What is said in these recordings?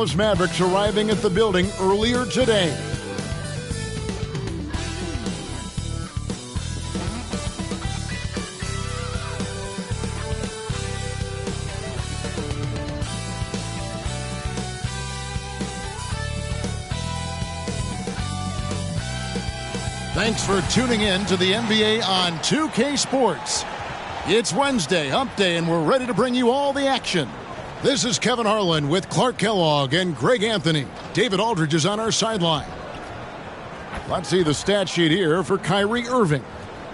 Mavericks arriving at the building earlier today. Thanks for tuning in to the NBA on 2K Sports. It's Wednesday, hump day, and we're ready to bring you all the action. This is Kevin Harlan with Clark Kellogg and Greg Anthony. David Aldridge is on our sideline. Let's see the stat sheet here for Kyrie Irving.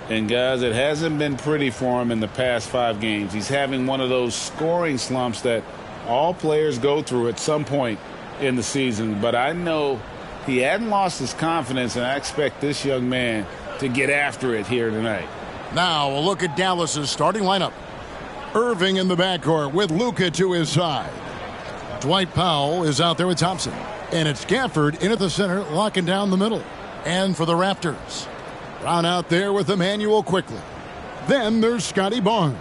And guys, it hasn't been pretty for him in the past 5 games. He's having one of those scoring slumps that all players go through at some point in the season. But I know he hadn't lost his confidence, and I expect this young man to get after it here tonight. Now a look at Dallas's starting lineup. Irving in the backcourt with Luka to his side. Dwight Powell is out there with Thompson. And it's Gafford in at the center, locking down the middle. And for the Raptors, Brown out there with Emmanuel quickly. Then there's Scotty Barnes.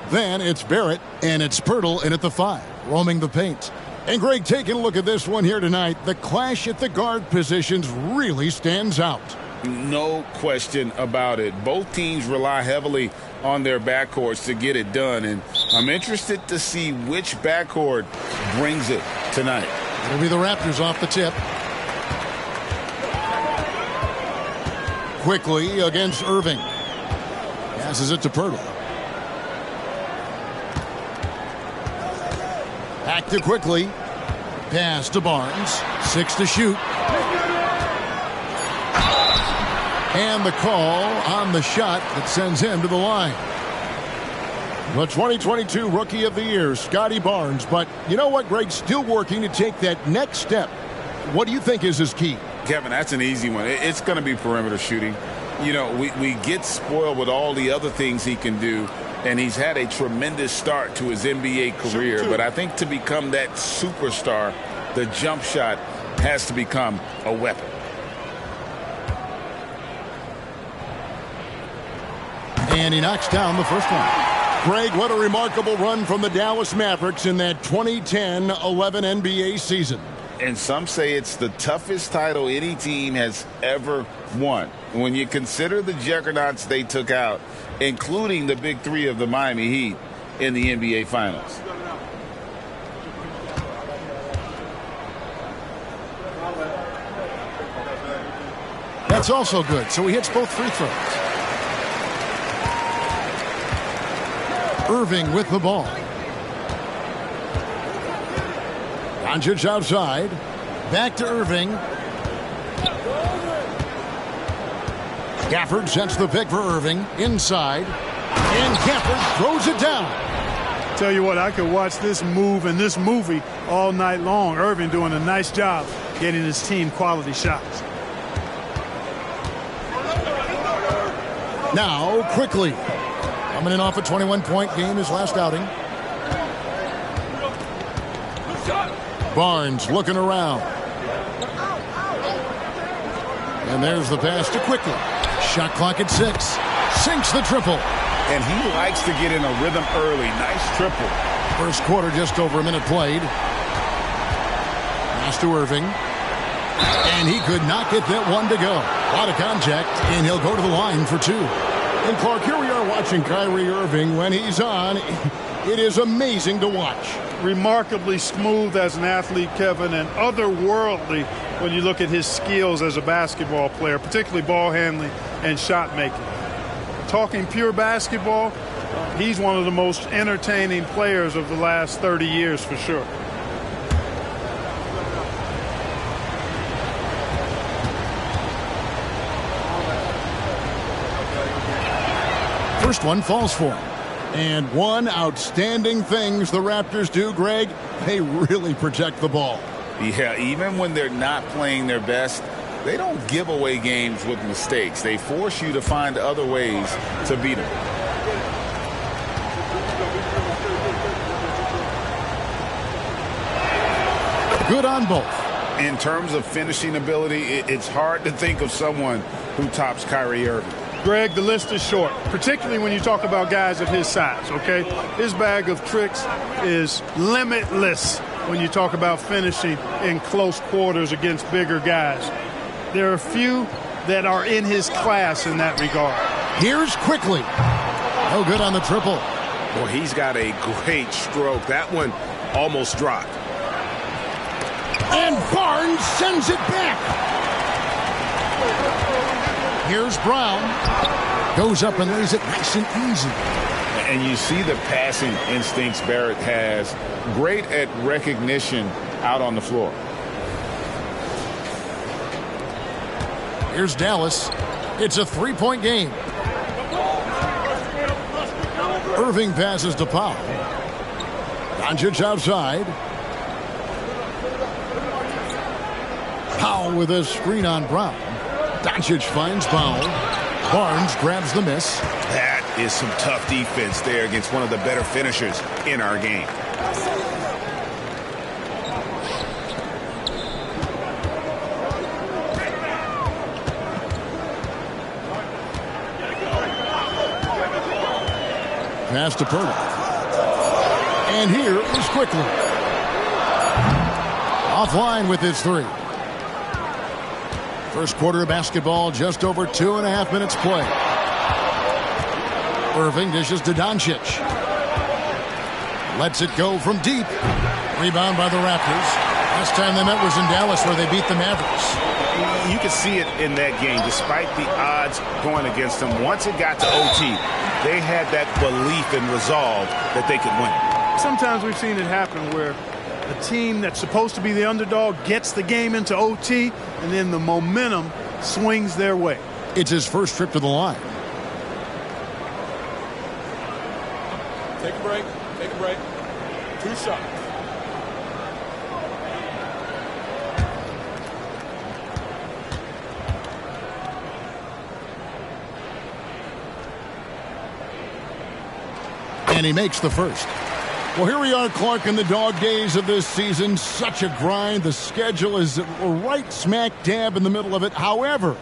Then it's Barrett, and it's Pirtle in at the 5, roaming the paint. And Greg, taking a look at this one here tonight, the clash at the guard positions really stands out. No question about it. Both teams rely heavily on their backcourts to get it done, and I'm interested to see which backcourt brings it tonight. It'll be the Raptors off the tip. Quickly against Irving. Passes it to Pirtle. Back to Quickly. Pass to Barnes. 6 to shoot. And the call on the shot that sends him to the line. The 2022 Rookie of the Year, Scotty Barnes. But you know what, Greg? Still working to take that next step. What do you think is his key? Kevin, that's an easy one. It's going to be perimeter shooting. You know, we get spoiled with all the other things he can do, and he's had a tremendous start to his NBA career. But I think to become that superstar, the jump shot has to become a weapon. And he knocks down the first one. Greg, what a remarkable run from the Dallas Mavericks in that 2010-11 NBA season. And some say it's the toughest title any team has ever won. When you consider the juggernauts they took out, including the big 3 of the Miami Heat in the NBA Finals. That's also good. So he hits both free throws. Irving with the ball. Doncic outside. Back to Irving. Gafford sets the pick for Irving. Inside. And Gafford throws it down. Tell you what, I could watch this move and this movie all night long. Irving doing a nice job getting his team quality shots. Now, Quickly. Coming in off a 21-point game his last outing. Barnes looking around. And there's the pass to Quickly. Shot clock at 6. Sinks the triple. And he likes to get in a rhythm early. Nice triple. First quarter, just over a minute played. Pass to Irving. And he could not get that one to go. A lot of contact, and he'll go to the line for 2. And Clark, here we are watching Kyrie Irving. When he's on, it is amazing to watch. Remarkably smooth as an athlete, Kevin, and otherworldly when you look at his skills as a basketball player, particularly ball handling and shot making. Talking pure basketball, he's one of the most entertaining players of the last 30 years for sure. First one falls for him. And one outstanding things the Raptors do, Greg, they really protect the ball. Yeah, even when they're not playing their best, they don't give away games with mistakes. They force you to find other ways to beat them. Good on both. In terms of finishing ability, it's hard to think of someone who tops Kyrie Irving. Greg, the list is short, particularly when you talk about guys of his size, okay? His bag of tricks is limitless. when you talk about finishing in close quarters against bigger guys. There are a few that are in his class in that regard. Here's Quickly. No good on the triple. Well, he's got a great stroke. That one almost dropped. And Barnes sends it back. Here's Brown. Goes up and lays it nice and easy. And you see the passing instincts Barrett has. Great at recognition out on the floor. Here's Dallas. It's a three-point game. Irving passes to Powell. Doncic outside. Powell with a screen on Brown. Doncic finds Powell. Barnes grabs the miss. That is some tough defense there against one of the better finishers in our game. Pass to Purdy. And here is Quickly. Offline with his three. First quarter of basketball, just over 2.5 minutes play. Irving dishes to Doncic. Lets it go from deep. Rebound by the Raptors. Last time they met was in Dallas, where they beat the Mavericks. You can see it in that game, despite the odds going against them. Once it got to OT, they had that belief and resolve that they could win. Sometimes we've seen it happen where a team that's supposed to be the underdog gets the game into OT, and then the momentum swings their way. It's his first trip to the line. Take a break. Take a break. 2 shots. And he makes the first. Well, here we are, Clark, in the dog days of this season. Such a grind. The schedule is right smack dab in the middle of it. However,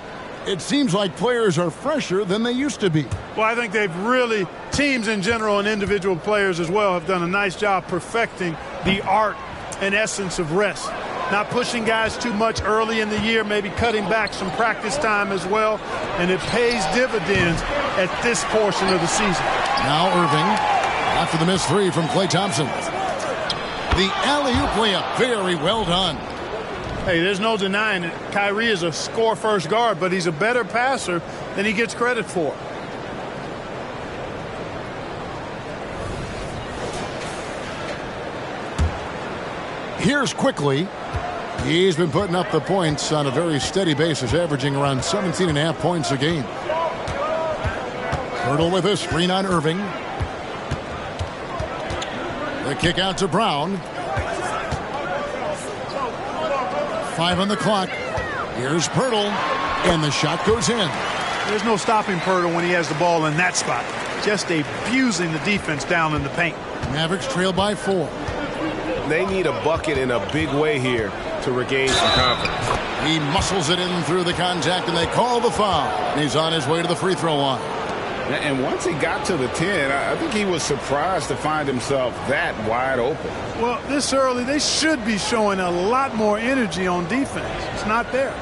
it seems like players are fresher than they used to be. Well, I think they've really, teams in general and individual players as well, have done a nice job perfecting the art and essence of rest. Not pushing guys too much early in the year, maybe cutting back some practice time as well. And it pays dividends at this portion of the season. Now Irving. After the missed three from Klay Thompson. The alley-oop layup. Very well done. Hey, there's no denying it. Kyrie is a score-first guard, but he's a better passer than he gets credit for. Here's Quickly. He's been putting up the points on a very steady basis, averaging around 17.5 points a game. Hurdle with a screen on Irving. The kick out to Brown. 5 on the clock. Here's Pirtle. And the shot goes in. There's no stopping Pirtle when he has the ball in that spot. Just abusing the defense down in the paint. Mavericks trail by 4. They need a bucket in a big way here to regain some confidence. He muscles it in through the contact, and they call the foul. And he's on his way to the free throw line. And once he got to the 10, I think he was surprised to find himself that wide open. Well, this early, they should be showing a lot more energy on defense. It's not there.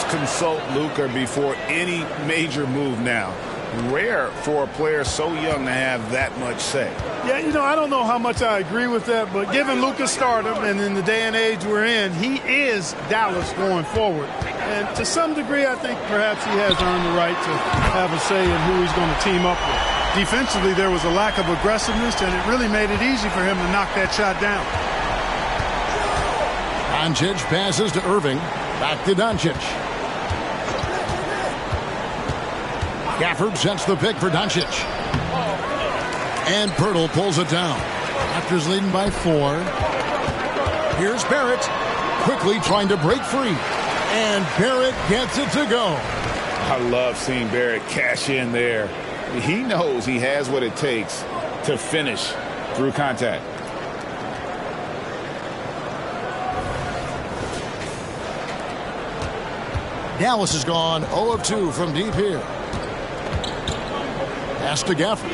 Consult Luka before any major move now. Rare for a player so young to have that much say. Yeah, you know, I don't know how much I agree with that, but given Luka's stardom and in the day and age we're in, he is Dallas going forward. And to some degree, I think perhaps he has earned the right to have a say in who he's going to team up with. Defensively, there was a lack of aggressiveness, and it really made it easy for him to knock that shot down. Doncic passes to Irving. Back to Doncic. Gafford sets the pick for Doncic. And Pirtle pulls it down. Raptors leading by 4. Here's Barrett. Quickly trying to break free. And Barrett gets it to go. I love seeing Barrett cash in there. He knows he has what it takes to finish through contact. Dallas has gone 0 of 2 from deep here. Pass to Gafford.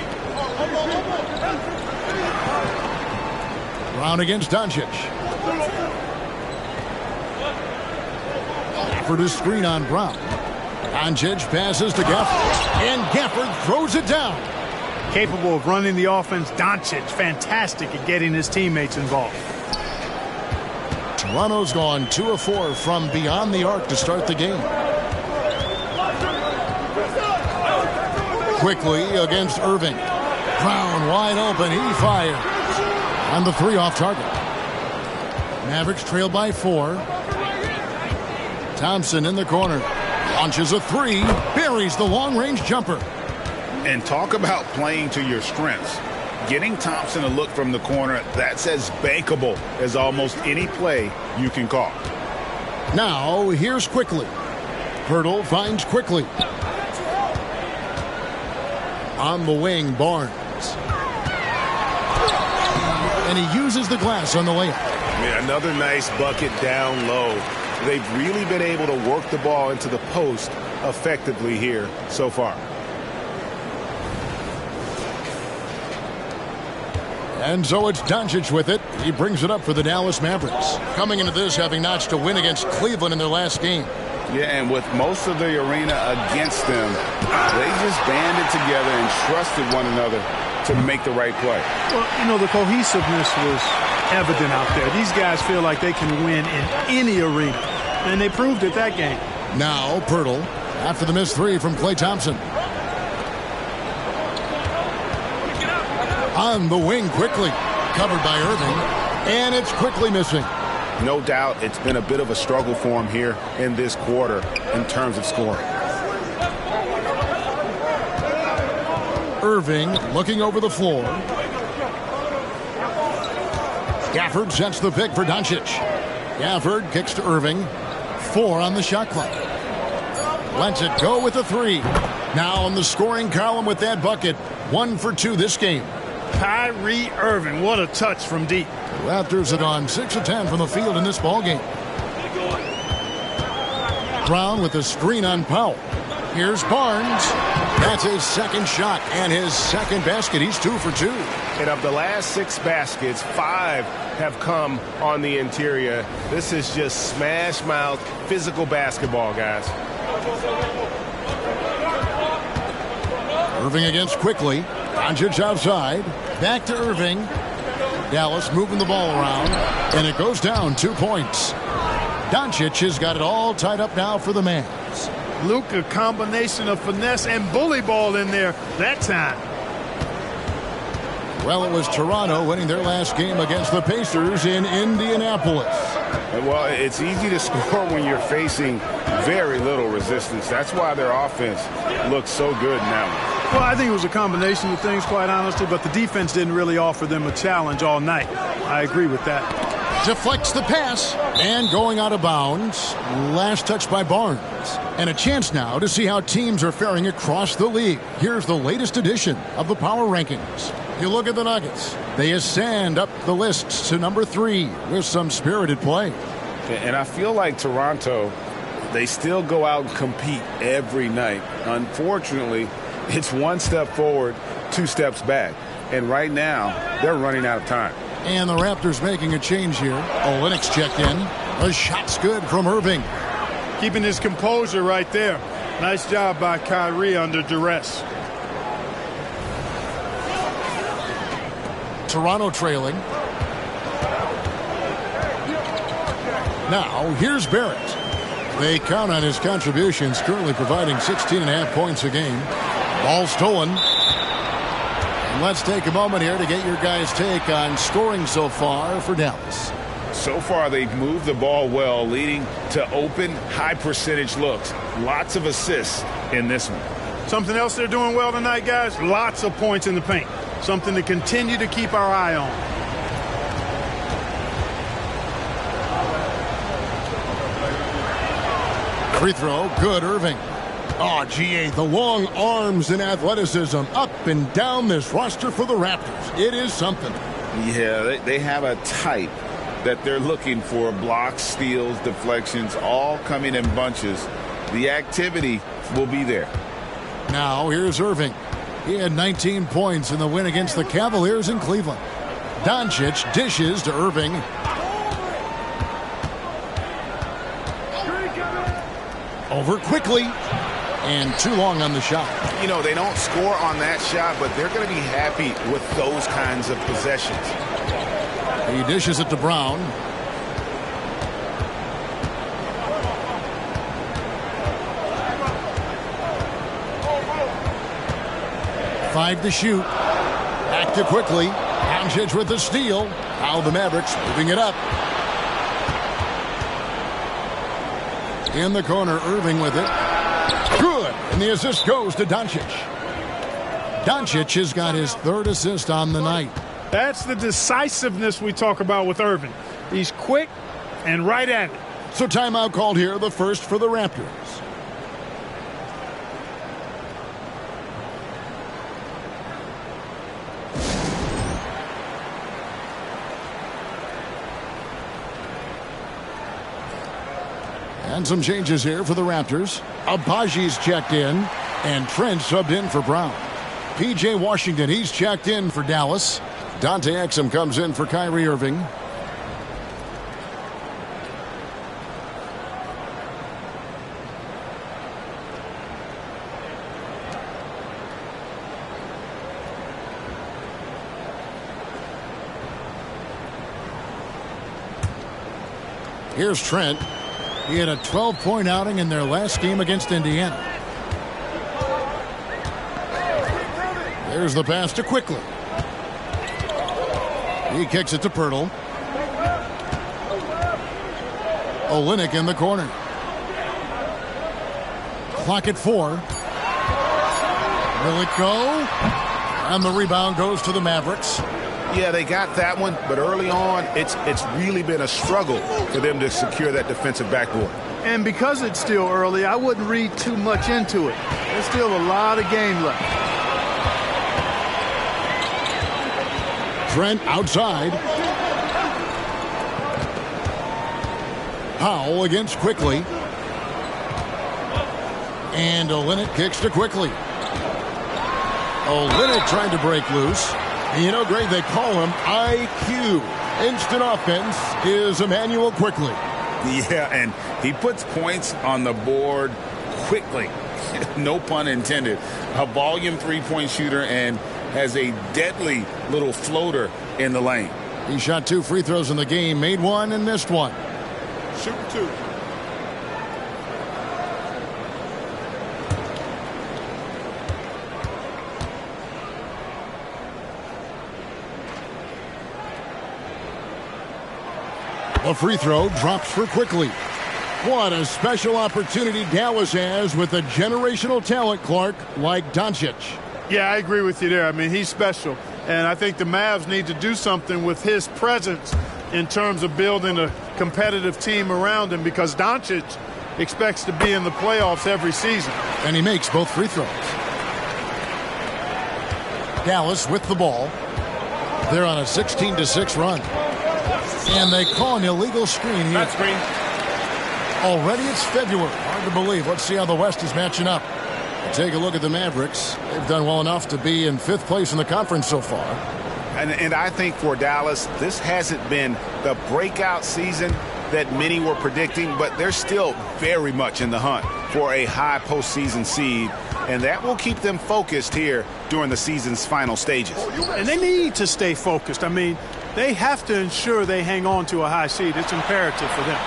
Brown against Doncic. Gafford is screen on Brown. Doncic passes to Gafford. And Gafford throws it down. Capable of running the offense. Doncic, fantastic at getting his teammates involved. Toronto's gone 2 of 4 from beyond the arc to start the game. Quickly against Irving. Brown wide open. He fires. On the 3 off target. Mavericks trail by 4. Thompson in the corner. Launches a 3. Buries the long-range jumper. And talk about playing to your strengths. Getting Thompson a look from the corner, that's as bankable as almost any play you can call. Now, here's Quickly. Hurdle finds Quickly. On the wing, Barnes. And he uses the glass on the layup. Yeah, another nice bucket down low. They've really been able to work the ball into the post effectively here so far. And so it's Doncic with it. He brings it up for the Dallas Mavericks. Coming into this having notched a win against Cleveland in their last game. Yeah, and with most of the arena against them, they just banded together and trusted one another to make the right play. Well, you know, the cohesiveness was evident out there. These guys feel like they can win in any arena, and they proved it that game. Now, Pirtle, after the missed 3 from Klay Thompson. On the wing quickly. Covered by Irving. And it's quickly missing. No doubt it's been a bit of a struggle for him here in this quarter in terms of scoring. Irving looking over the floor. Gafford sets the pick for Doncic. Gafford kicks to Irving. 4 on the shot clock. Lets it go with the 3. Now on the scoring column with that bucket. 1 for 2 this game. Kyrie Irving, what a touch from deep. The Raptors have gone 6 of 10 from the field in this ballgame. Brown with the screen on Powell. Here's Barnes. That's his second shot and his second basket. He's 2 for 2. And of the last 6 baskets, 5 have come on the interior. This is just smash mouth, physical basketball, guys. Irving against Quickly. Doncic outside. Back to Irving. Dallas moving the ball around. And it goes down 2 points. Doncic has got it all tied up now for the Mavs. Luka, combination of finesse and bully ball in there that time. Well, it was Toronto winning their last game against the Pacers in Indianapolis. Well, it's easy to score when you're facing very little resistance. That's why their offense looks so good now. Well, I think it was a combination of things, quite honestly, but the defense didn't really offer them a challenge all night. I agree with that. Deflects the pass and going out of bounds. Last touch by Barnes. And a chance now to see how teams are faring across the league. Here's the latest edition of the Power Rankings. You look at the Nuggets. They ascend up the list to number 3 with some spirited play. And I feel like Toronto, they still go out and compete every night. Unfortunately, it's 1 step forward, 2 steps back. And right now, they're running out of time. And the Raptors making a change here. Olynyk checked in. A shot's good from Irving. Keeping his composure right there. Nice job by Kyrie under duress. Toronto trailing. Now, here's Barrett. They count on his contributions, currently providing 16.5 points a game. Ball stolen. And let's take a moment here to get your guys' take on scoring so far for Dallas. So far, they've moved the ball well, leading to open, high-percentage looks. Lots of assists in this one. Something else they're doing well tonight, guys? Lots of points in the paint. Something to continue to keep our eye on. Free throw, good, Irving. Oh, GA, the long arms and athleticism up and down this roster for the Raptors. It is something. Yeah, they have a type that they're looking for. Blocks, steals, deflections, all coming in bunches. The activity will be there. Now here's Irving. He had 19 points in the win against the Cavaliers in Cleveland. Doncic dishes to Irving. Over quickly. And too long on the shot. You know, they don't score on that shot, but they're going to be happy with those kinds of possessions. He dishes it to Brown. Five to shoot. Back to quickly. Doncic with the steal. Now the Mavericks moving it up. In the corner, Irving with it. Good. And the assist goes to Doncic. Doncic has got his third assist on the night. That's the decisiveness we talk about with Irving. He's quick and right at it. So timeout called here, the first for the Raptors. And some changes here for the Raptors. Abaji's checked in, and Trent subbed in for Brown. P.J. Washington, he's checked in for Dallas. Dante Exum comes in for Kyrie Irving. Here's Trent. He had a 12-point outing in their last game against Indiana. There's the pass to Quickly. He kicks it to Pirtle. Olynyk in the corner. Clock at 4. Will it go? And the rebound goes to the Mavericks. Yeah, they got that one, but early on, it's really been a struggle for them to secure that defensive backboard. And because it's still early, I wouldn't read too much into it. There's still a lot of game left. Trent outside. Powell against Quickly. And Olynyk kicks to Quickly. Olynyk trying to break loose. You know, Greg, they call him IQ. Instant offense is Emmanuel Quickly. Yeah, and he puts points on the board quickly. No pun intended. A volume three-point shooter and has a deadly little floater in the lane. He shot 2 free throws in the game, made 1 and missed 1. Shoot 2. A free throw drops for Quickly. What a special opportunity Dallas has with a generational talent, Clark, like Doncic. Yeah, I agree with you there. I mean, he's special. And I think the Mavs need to do something with his presence in terms of building a competitive team around him, because Doncic expects to be in the playoffs every season. And he makes both free throws. Dallas with the ball. They're on a 16-6 run. And they call an illegal screen here. That screen. Already it's February. Hard to believe. Let's see how the West is matching up. Take a look at the Mavericks. They've done well enough to be in 5th place in the conference so far. And I think for Dallas, this hasn't been the breakout season that many were predicting, but they're still very much in the hunt for a high postseason seed, and that will keep them focused here during the season's final stages. And they need to stay focused. I mean, they have to ensure they hang on to a high seed. It's imperative for them.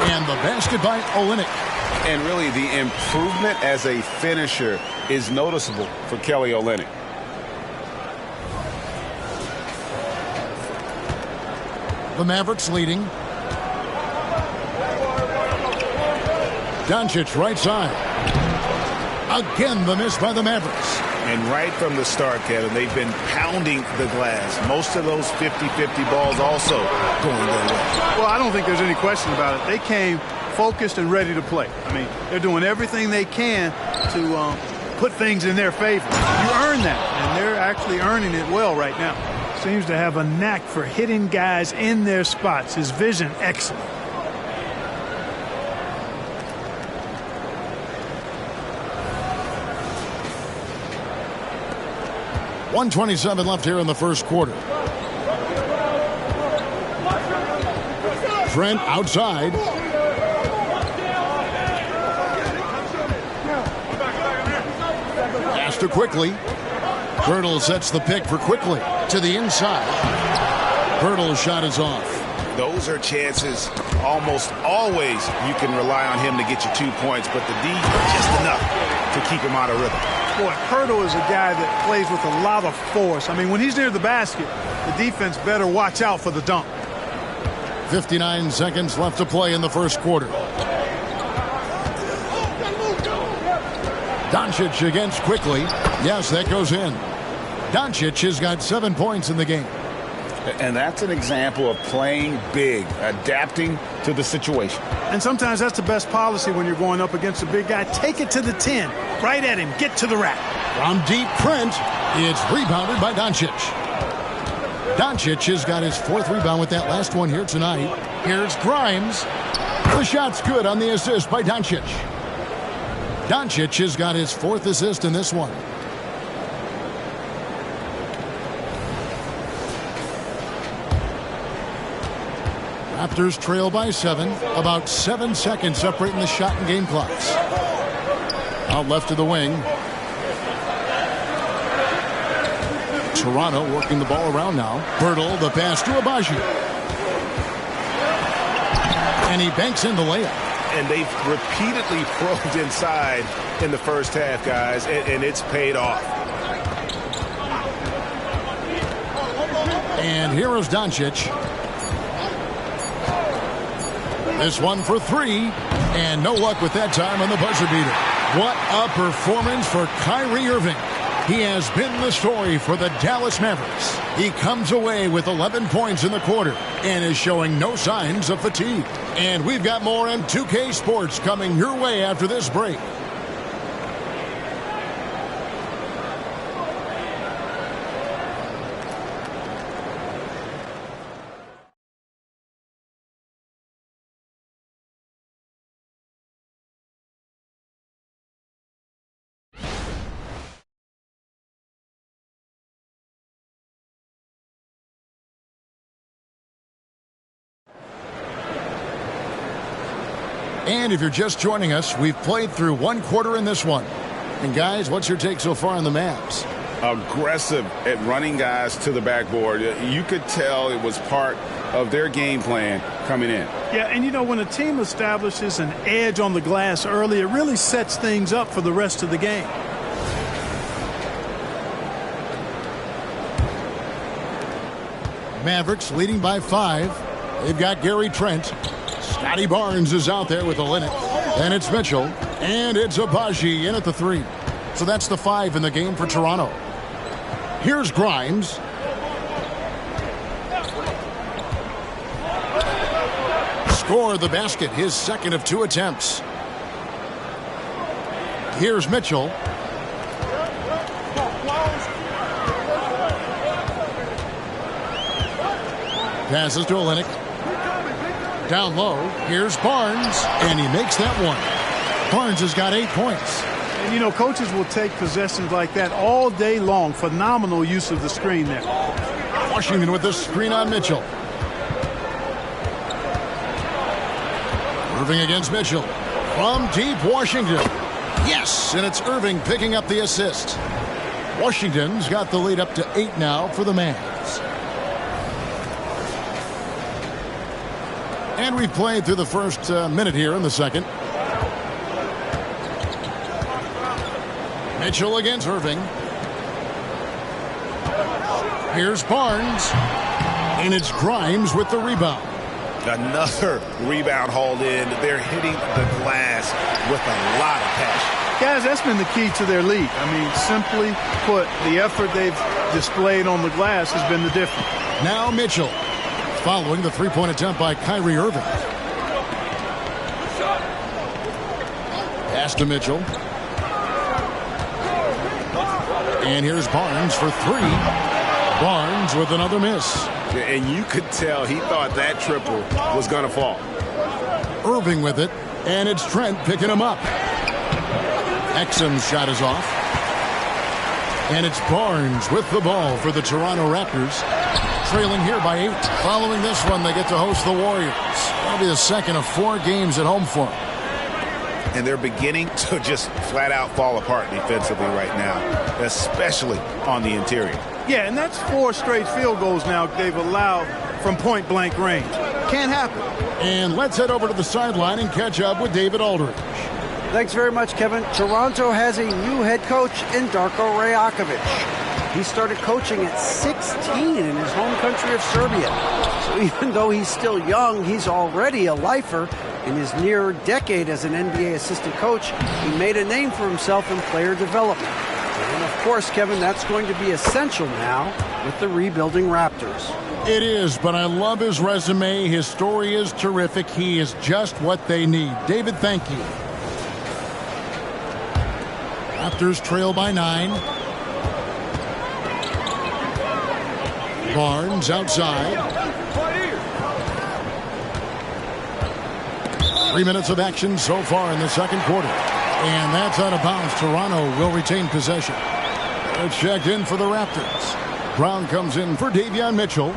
And the basket by Olynyk. And really, the improvement as a finisher is noticeable for Kelly Olynyk. The Mavericks leading. Doncic right side. Again, the miss by the Mavericks. And right from the start, Kevin, they've been pounding the glass. Most of those 50-50 balls also going their way. Well, I don't think there's any question about it. They came focused and ready to play. I mean, they're doing everything they can to put things in their favor. You earn that, and they're actually earning it well right now. Seems to have a knack for hitting guys in their spots. His vision, excellent. .127 left here in the first quarter. Trent outside. Pass to Quickly. Hurdle sets the pick for Quickly to the inside. Hurdle's shot is off. Those are chances almost always you can rely on him to get you 2 points, but the D just enough to keep him out of rhythm. Boy, Hurdle is a guy that plays with a lot of force. I mean, when he's near the basket, the defense better watch out for the dunk. 59 seconds left to play in the first quarter. Doncic against Quickly. Yes, that goes in. Doncic has got 7 points in the game. And that's an example of playing big, adapting to the situation. And sometimes that's the best policy when you're going up against a big guy. Take it to the 10. Right at him. Get to the rack. From deep, Trent. It's rebounded by Doncic. Doncic has got his 4th rebound with that last one here tonight. Here's Grimes. The shot's good on the assist by Doncic. Doncic has got his 4th assist in this one. Raptors trail by 7. About 7 seconds separating the shot and game clocks. Out left of the wing. Toronto working the ball around now. Hurdle, the pass to Abaji. And he banks in the layup. And they've repeatedly probed inside in the first half, guys, and it's paid off. And here is Doncic. This one for 3. And no luck with that time on the buzzer beater. What a performance for Kyrie Irving. He has been the story for the Dallas Mavericks. He comes away with 11 points in the quarter and is showing no signs of fatigue. And we've got more on 2K Sports coming your way after this break. And if you're just joining us, we've played through 1 quarter in this one. And guys, what's your take so far on the Mavs? Aggressive at running guys to the backboard. You could tell it was part of their game plan coming in. Yeah, and you know, when a team establishes an edge on the glass early, it really sets things up for the rest of the game. Mavericks leading by 5. They've got Gary Trent. Scotty Barnes is out there with the Linux. And it's Mitchell. And it's Abaji in at the 3. So that's the 5 in the game for Toronto. Here's Grimes. Scored the basket, his 2nd of 2 attempts. Here's Mitchell. Passes to Olynyk. Down low, here's Barnes, and he makes that one. Barnes has got 8 points. And, you know, coaches will take possessions like that all day long. Phenomenal use of the screen there. Washington with the screen on Mitchell. Irving against Mitchell. From deep, Washington. Yes, and it's Irving picking up the assist. Washington's got the lead up to 8 now for the Mavs. And we've played through the first minute here in the second. Mitchell against Irving. Here's Barnes. And it's Grimes with the rebound. Another rebound hauled in. They're hitting the glass with a lot of passion. Guys, that's been the key to their lead. I mean, simply put, the effort they've displayed on the glass has been the difference. Now Mitchell. Following the 3-point attempt by Kyrie Irving. Pass to Mitchell. And here's Barnes for 3. Barnes with another miss. And you could tell he thought that triple was going to fall. Irving with it, and it's Trent picking him up. Exum's shot is off. And it's Barnes with the ball for the Toronto Raptors. Trailing here by 8. Following this one, they get to host the Warriors. That'll be the second of 4 games at home for them. And they're beginning to just flat out fall apart defensively right now, especially on the interior. Yeah, and that's 4 straight field goals now they've allowed from point-blank range. Can't happen. And let's head over to the sideline and catch up with David Aldridge. Thanks very much, Kevin. Toronto has a new head coach in Darko Rajakovic. He started coaching at 16 in his home country of Serbia. So even though he's still young, he's already a lifer. In his near decade as an NBA assistant coach, he made a name for himself in player development. And of course, Kevin, that's going to be essential now with the rebuilding Raptors. It is, but I love his resume. His story is terrific. He is just what they need. David, thank you. Raptors trail by 9. Barnes outside. 3 minutes of action so far in the second quarter. And that's out of bounds. Toronto will retain possession. It's checked in for the Raptors. Brown comes in for Davion Mitchell.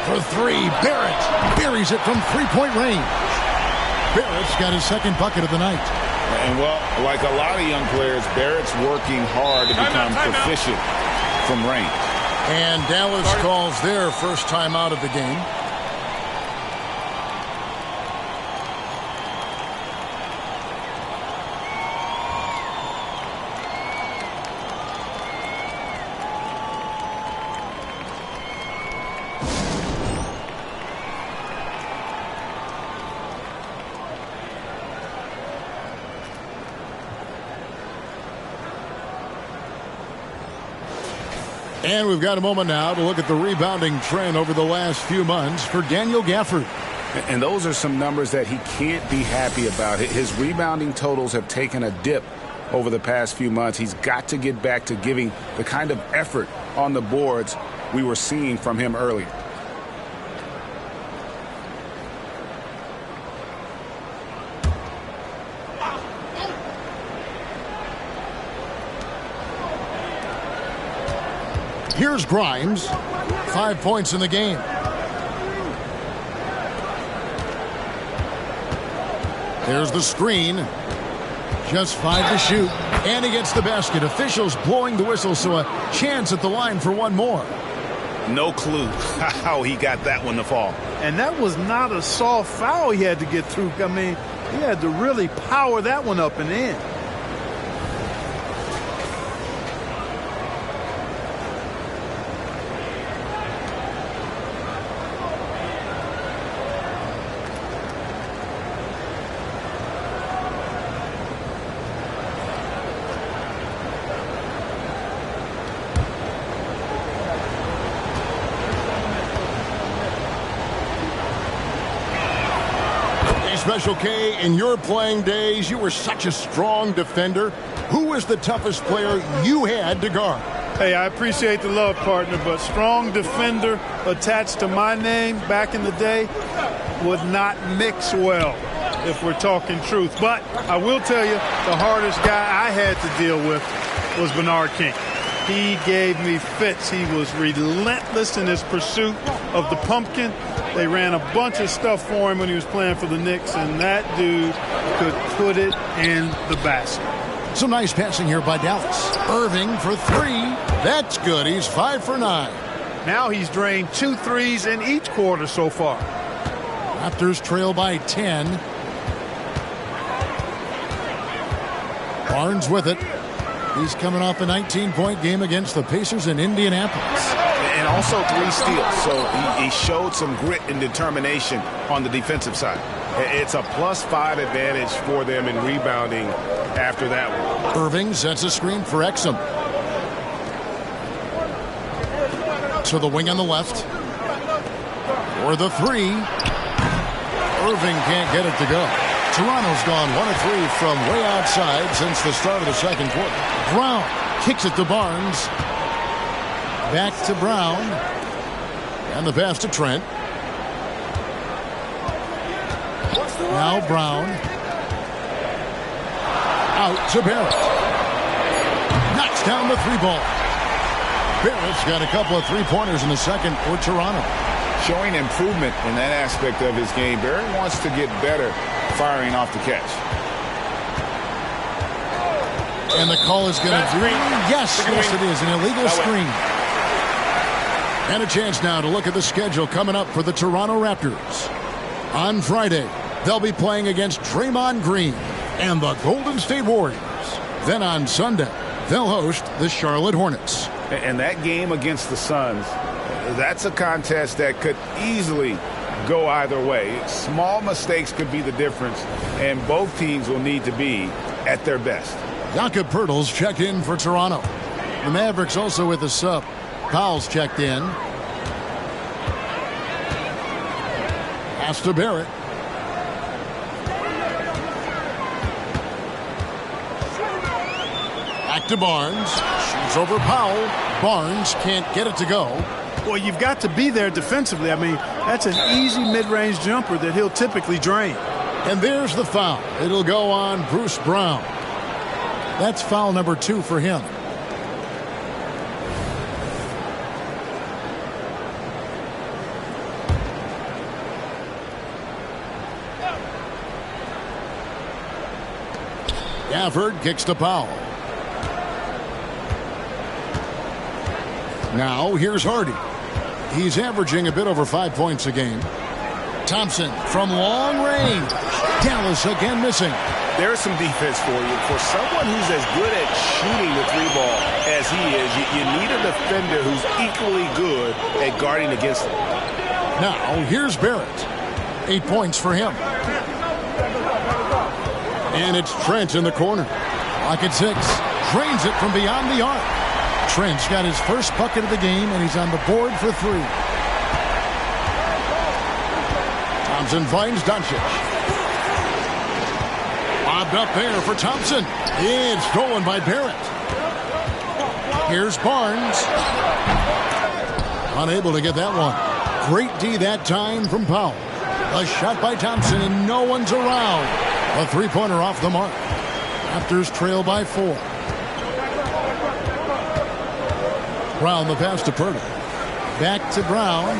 For 3, Barrett buries it from three-point range. Barrett's got his second bucket of the night. And, well, like a lot of young players, Barrett's working hard to become proficient from range. And Dallas calls their first time out of the game. And we've got a moment now to look at the rebounding trend over the last few months for Daniel Gafford. And those are some numbers that he can't be happy about. His rebounding totals have taken a dip over the past few months. He's got to get back to giving the kind of effort on the boards we were seeing from him earlier. Here's Grimes. 5 points in the game. There's the screen. Just 5 to shoot. And he gets the basket. Officials blowing the whistle, so a chance at the line for one more. No clue how he got that one to fall. And that was not a soft foul he had to get through. I mean, he had to really power that one up and in. Special K, in your playing days, you were such a strong defender. Who was the toughest player you had to guard? Hey, I appreciate the love, partner, but strong defender attached to my name back in the day would not mix well, if we're talking truth. But I will tell you, the hardest guy I had to deal with was Bernard King. He gave me fits. He was relentless in his pursuit of the pumpkin. They ran a bunch of stuff for him when he was playing for the Knicks, and that dude could put it in the basket. Some nice passing here by Dallas. Irving for 3. That's good. He's 5 for 9. Now he's drained 2 threes in each quarter so far. Raptors trail by 10. Barnes with it. He's coming off a 19-point game against the Pacers in Indianapolis. And also 3 steals, so he showed some grit and determination on the defensive side. It's a +5 advantage for them in rebounding after that one. Irving sets a screen for Exum. To the wing on the left. For the 3. Irving can't get it to go. Toronto's gone 1 of 3 from way outside since the start of the second quarter. Brown kicks it to Barnes. Back to Brown. And the pass to Trent. Now Brown. Out to Barrett. Knocks down the 3-ball. Barrett's got a couple of 3-pointers in the second for Toronto. Showing improvement in that aspect of his game. Barrett wants to get better firing off the catch. And the call is going to be, yes, it is, an illegal screen. And a chance now to look at the schedule coming up for the Toronto Raptors. On Friday, they'll be playing against Draymond Green and the Golden State Warriors. Then on Sunday, they'll host the Charlotte Hornets. And that game against the Suns, that's a contest that could easily go either way. Small mistakes could be the difference, and both teams will need to be at their best. Jakob Poeltl's checked in for Toronto. The Mavericks also with a sub. Powell's checked in. Pass to Barrett. Back to Barnes. Shoots over Powell. Barnes can't get it to go. Well, you've got to be there defensively. I mean, that's an easy mid-range jumper that he'll typically drain. And there's the foul. It'll go on Bruce Brown. That's foul number 2 for him. Gafford kicks to Powell. Now here's Hardy. He's averaging a bit over 5 points a game. Thompson from long range. Dallas again missing. There's some defense for you. For someone who's as good at shooting the 3-ball as he is, you need a defender who's equally good at guarding against him. Now here's Barrett. 8 points for him. And it's Trent in the corner. Lock at 6. Drains it from beyond the arc. Trent's got his first bucket of the game, and he's on the board for 3. Thompson finds Doncic. Lobbed up there for Thompson. It's stolen by Barrett. Here's Barnes. Unable to get that one. Great D that time from Powell. A shot by Thompson, and no one's around. A 3-pointer off the mark. Raptors trail by 4. Brown the pass to Poeltl. Back to Brown.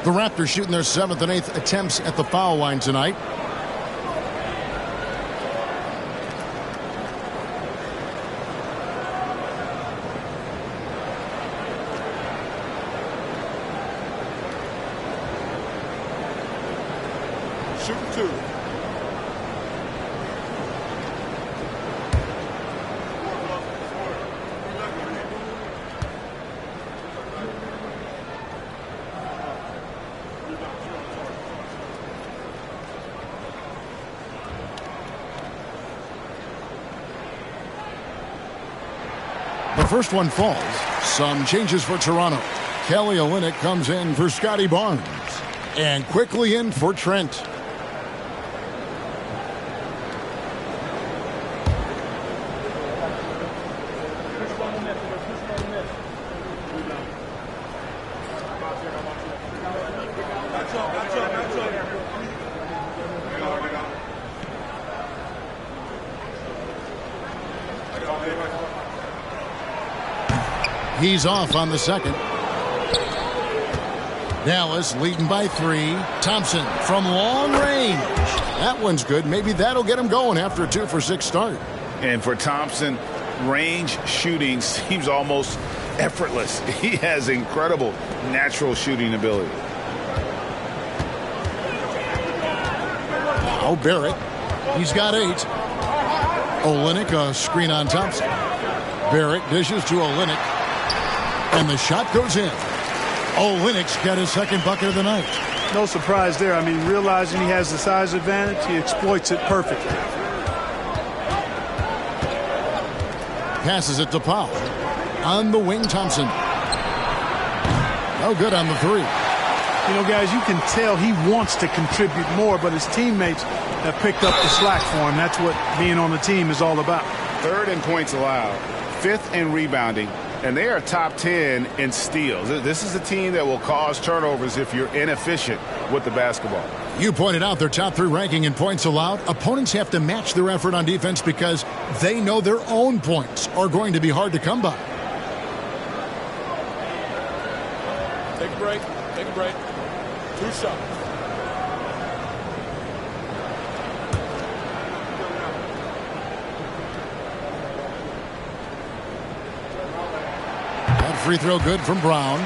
The Raptors shooting their 7th and 8th attempts at the foul line tonight. Shooting 2. The first one falls. Some changes for Toronto. Kelly Olynyk comes in for Scotty Barnes. And quickly in for Trent. He's off on the second. Dallas leading by 3. Thompson from long range. That one's good. Maybe that'll get him going after a 2-for-6 start. And for Thompson, range shooting seems almost effortless. He has incredible natural shooting ability. Now Barrett. He's got 8. Olynyk, a screen on Thompson. Barrett dishes to Olynyk. And the shot goes in. Olynyk's got his second bucket of the night. No surprise there. I mean, realizing he has the size advantage, he exploits it perfectly. Passes it to Powell. On the wing, Thompson. No good on the three. You know, guys, you can tell he wants to contribute more, but his teammates have picked up the slack for him. That's what being on the team is all about. Third in points allowed, fifth in rebounding, and they are top 10 in steals. This is a team that will cause turnovers if you're inefficient with the basketball. You pointed out their top 3 ranking in points allowed. Opponents have to match their effort on defense because they know their own points are going to be hard to come by. Take a break. Take a break. 2 shots. That free throw good from Brown.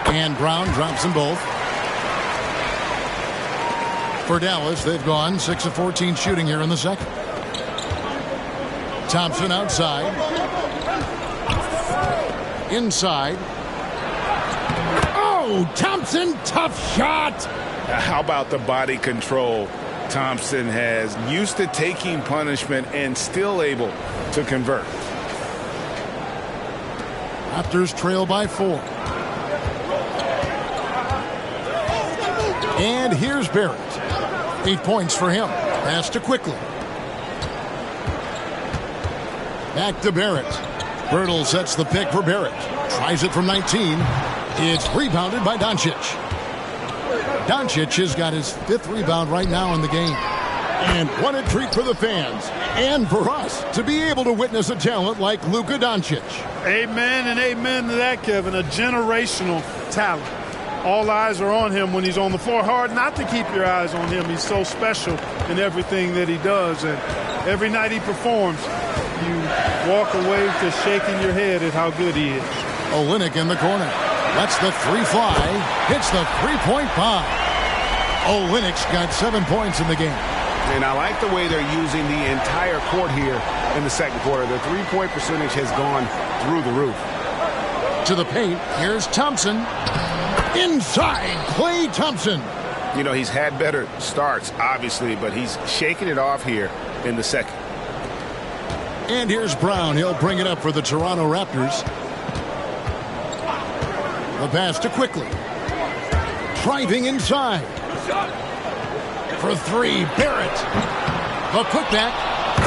And Brown drops them both. For Dallas, they've gone 6 of 14 shooting here in the second. Thompson outside. Inside. Oh, Thompson, tough shot. How about the body control Thompson has? Used to taking punishment and still able to convert. Raptors trail by 4. And here's Barrett. 8 points for him. Pass to Quickly. Back to Barrett. Bertle sets the pick for Barrett. Tries it from 19. It's rebounded by Doncic. Doncic has got his 5th rebound right now in the game. And what a treat for the fans and for us to be able to witness a talent like Luka Doncic. Amen and amen to that, Kevin. A generational talent. All eyes are on him when he's on the floor. Hard not to keep your eyes on him. He's so special in everything that he does. And every night he performs, you walk away just shaking your head at how good he is. Olynyk in the corner. Lets the 3 fly. Hits the 3-point bomb. Olynyk's got 7 points in the game. And I like the way they're using the entire court here in the second quarter. The 3-point percentage has gone through the roof. To the paint. Here's Thompson. Inside, Klay Thompson. You know, he's had better starts, obviously, but he's shaking it off here in the second. And here's Brown. He'll bring it up for the Toronto Raptors. The pass to Quickly. Driving inside. For 3, Barrett. The putback.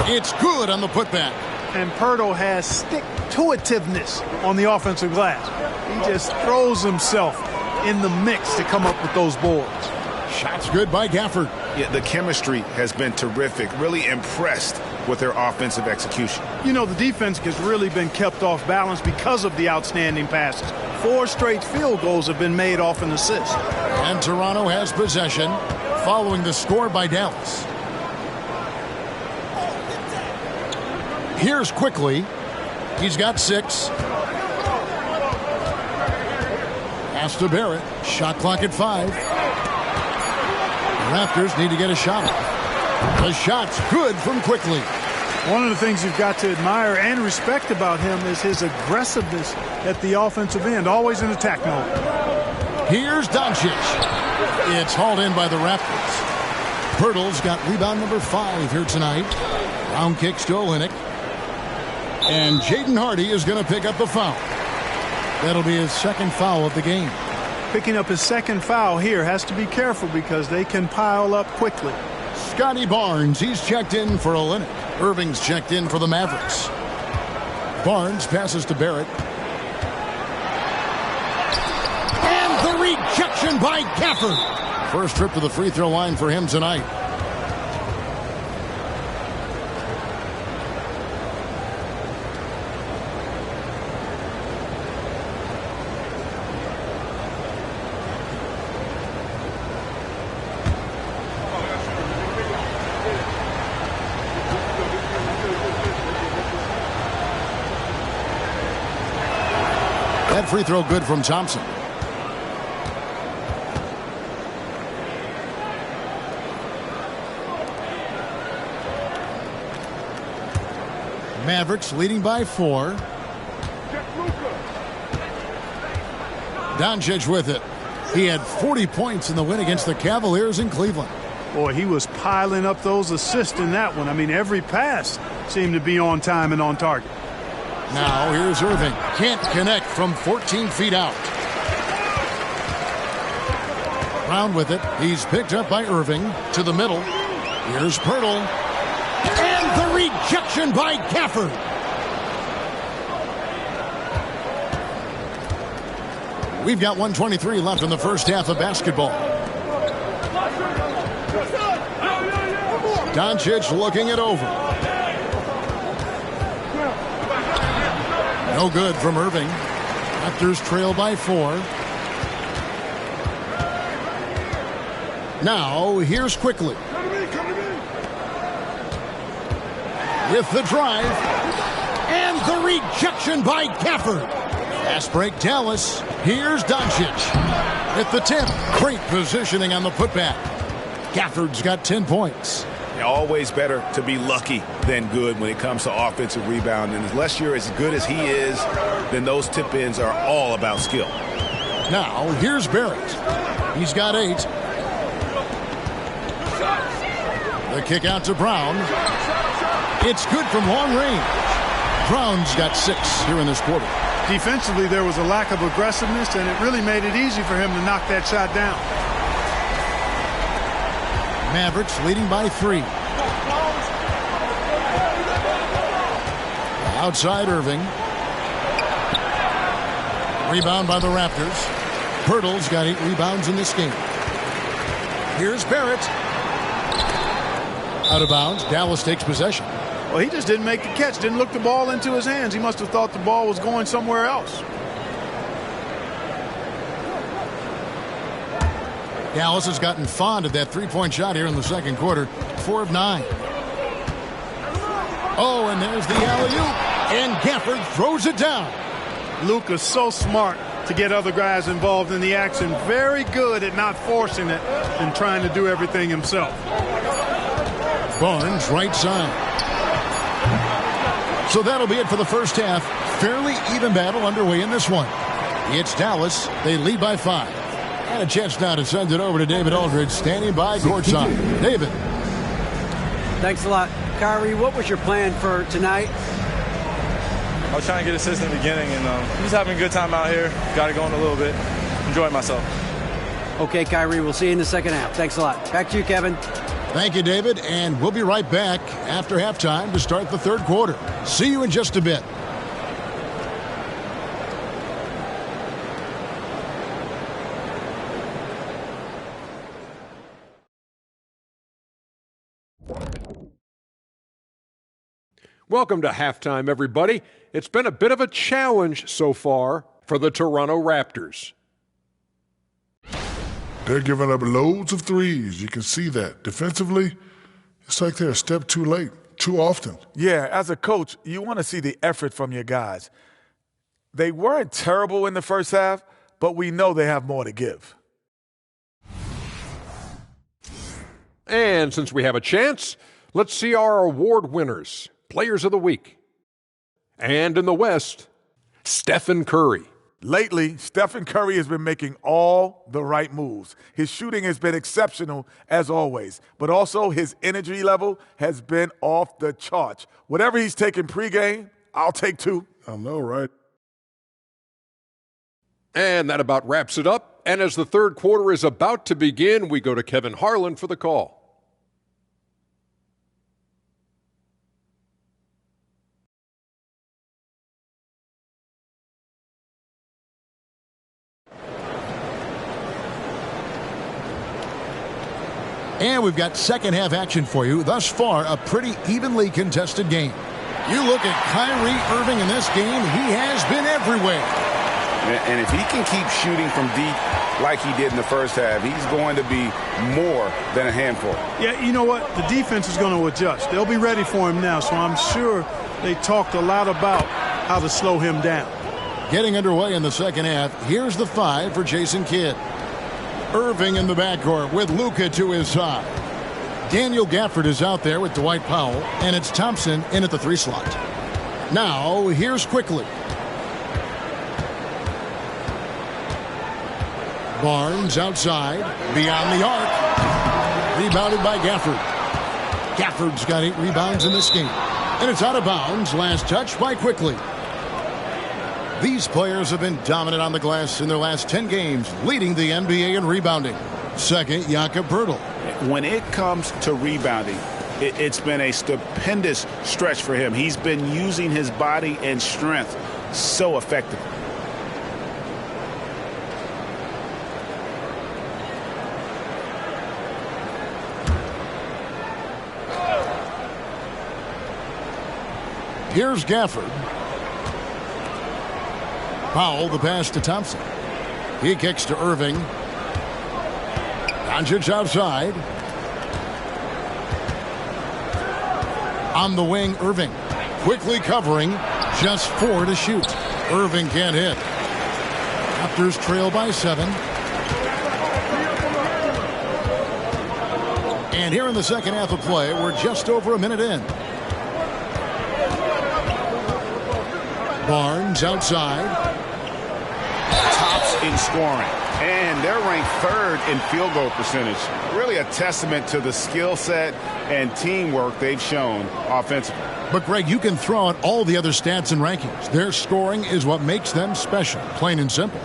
It's good on the putback. And Pirtle has stick-to-itiveness on the offensive glass. He just throws himself in the mix to come up with those boards. Shots good by Gafford. Yeah, the chemistry has been terrific. Really impressed with their offensive execution. You know, the defense has really been kept off balance because of the outstanding passes. 4 straight field goals have been made off an assist. And Toronto has possession following the score by Dallas. Here's Quickly. He's got 6. Pass to Barrett. Shot clock at 5. The Raptors need to get a shot off. The shot's good from Quickly. One of the things you've got to admire and respect about him is his aggressiveness at the offensive end, always in attack mode. Here's Doncic. It's hauled in by the Raptors. Pirtle's got rebound number 5 here tonight. Round kicks to Olynyk. And Jaden Hardy is going to pick up the foul. That'll be his 2nd foul of the game. Picking up his 2nd foul here. Has to be careful because they can pile up quickly. Scotty Barnes, he's checked in for Olynyk. Irving's checked in for the Mavericks. Barnes passes to Barrett. And the rejection by Gafford. First trip to the free throw line for him tonight. That free throw good from Thompson. Mavericks leading by 4. Doncic with it. He had 40 points in the win against the Cavaliers in Cleveland. Boy, he was piling up those assists in that one. I mean, every pass seemed to be on time and on target. Now here's Irving. Can't connect from 14 feet out. Brown with it. He's picked up by Irving to the middle. Here's Pirtle. And the rejection by Gafford. We've got 1:23 left in the first half of basketball. Doncic looking it over. No good from Irving. Raptors trail by 4. Now, here's Quickly. With the drive. And the rejection by Gafford. Fast break Dallas. Here's Doncic. At the tip. Great positioning on the putback. Gafford's got 10 points. Always better to be lucky than good when it comes to offensive rebound. And unless you're as good as he is, then those tip-ins are all about skill. Now, here's Barrett. He's got 8. The kick out to Brown. It's good from long range. Brown's got 6 here in this quarter. Defensively, there was a lack of aggressiveness, and it really made it easy for him to knock that shot down. Mavericks leading by 3. Outside Irving. Rebound by the Raptors. Pirtle's got 8 rebounds in this game. Here's Barrett. Out of bounds. Dallas takes possession. Well, he just didn't make the catch, didn't look the ball into his hands. He must have thought the ball was going somewhere else. Dallas has gotten fond of that three-point shot here in the second quarter. 4 of 9. Oh, and there's the alley-oop. And Gafford throws it down. Luka's so smart to get other guys involved in the action. Very good at not forcing it and trying to do everything himself. Barnes, right side. So that'll be it for the first half. Fairly even battle underway in this one. It's Dallas. They lead by 5. And a chance now to send it over to David Aldridge, standing by courtside. David. Thanks a lot. Kyrie, what was your plan for tonight? I was trying to get assists in the beginning, and just having a good time out here. Got it going a little bit. Enjoying myself. Okay, Kyrie, we'll see you in the second half. Thanks a lot. Back to you, Kevin. Thank you, David. And we'll be right back after halftime to start the third quarter. See you in just a bit. Welcome to halftime, everybody. It's been a bit of a challenge so far for the Toronto Raptors. They're giving up loads of threes. You can see that. Defensively, it's like they're a step too late, too often. Yeah, as a coach, you want to see the effort from your guys. They weren't terrible in the first half, but we know they have more to give. And since we have a chance, let's see our award winners. Players of the Week. And in the West, Stephen Curry. Lately, Stephen Curry has been making all the right moves. His shooting has been exceptional, as always, but also his energy level has been off the charts. Whatever he's taking pregame, I'll take 2. I know, right? And that about wraps it up. And as the third quarter is about to begin, we go to Kevin Harlan for the call. And we've got second half action for you. Thus far, a pretty evenly contested game. You look at Kyrie Irving in this game, he has been everywhere. And if he can keep shooting from deep like he did in the first half, he's going to be more than a handful. Yeah, you know what? The defense is going to adjust. They'll be ready for him now, so I'm sure they talked a lot about how to slow him down. Getting underway in the second half. Here's the 5 for Jason Kidd. Irving in the backcourt with Luka to his side. Daniel Gafford is out there with Dwight Powell, and it's Thompson in at the 3 slot. Now, here's Quickly. Barnes outside, beyond the arc. Rebounded by Gafford. Gafford's got 8 rebounds in this game. And it's out of bounds. Last touch by Quickly. These players have been dominant on the glass in their last 10 games, leading the NBA in rebounding. Second, Jakob Poeltl. When it comes to rebounding, it's been a stupendous stretch for him. He's been using his body and strength so effectively. Here's Gafford. Powell, the pass to Thompson. He kicks to Irving. Doncic outside. On the wing, Irving. Quickly covering. Just 4 to shoot. Irving can't hit. Raptors trail by 7. And here in the second half of play, we're just over a minute in. Barnes outside. Tops in scoring. And they're ranked 3rd in field goal percentage. Really a testament to the skill set and teamwork they've shown offensively. But, Greg, you can throw out all the other stats and rankings. Their scoring is what makes them special, plain and simple.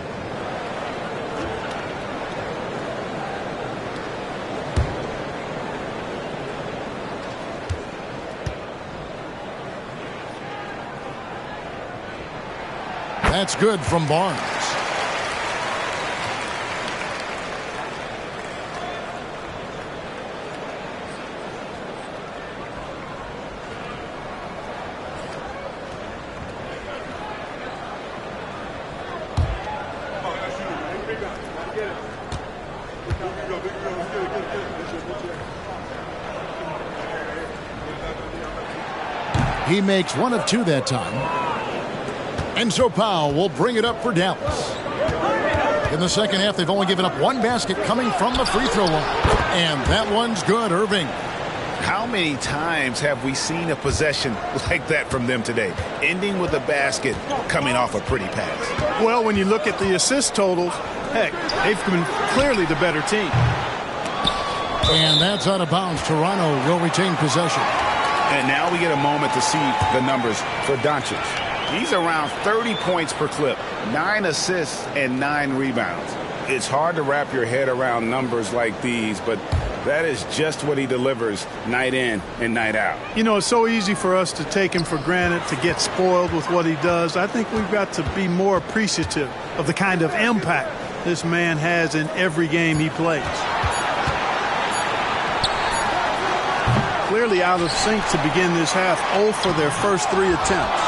That's good from Barnes. He makes 1 of 2 that time. And so Powell will bring it up for Dallas. In the second half, they've only given up 1 basket coming from the free throw line. And that one's good, Irving. How many times have we seen a possession like that from them today, ending with a basket coming off a pretty pass? Well, when you look at the assist totals, heck, they've been clearly the better team. And that's out of bounds. Toronto will retain possession. And now we get a moment to see the numbers for Doncic. He's around 30 points per clip, 9 assists and 9 rebounds. It's hard to wrap your head around numbers like these, but that is just what he delivers night in and night out. You know, it's so easy for us to take him for granted, to get spoiled with what he does. I think we've got to be more appreciative of the kind of impact this man has in every game he plays. Clearly out of sync to begin this half, 0 for their first 3 attempts.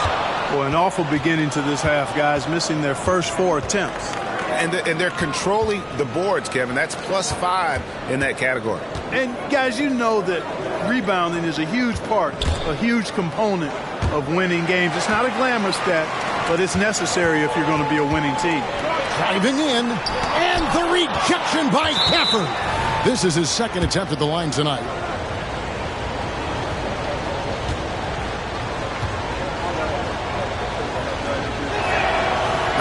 Well, an awful beginning to this half, guys, missing their first 4 attempts. And they're controlling the boards, Kevin. That's +5 in that category. And, guys, you know that rebounding is a huge part, a huge component of winning games. It's not a glamorous stat, but it's necessary if you're going to be a winning team. Driving in, and the rejection by Gafford. This is his second attempt at the line tonight.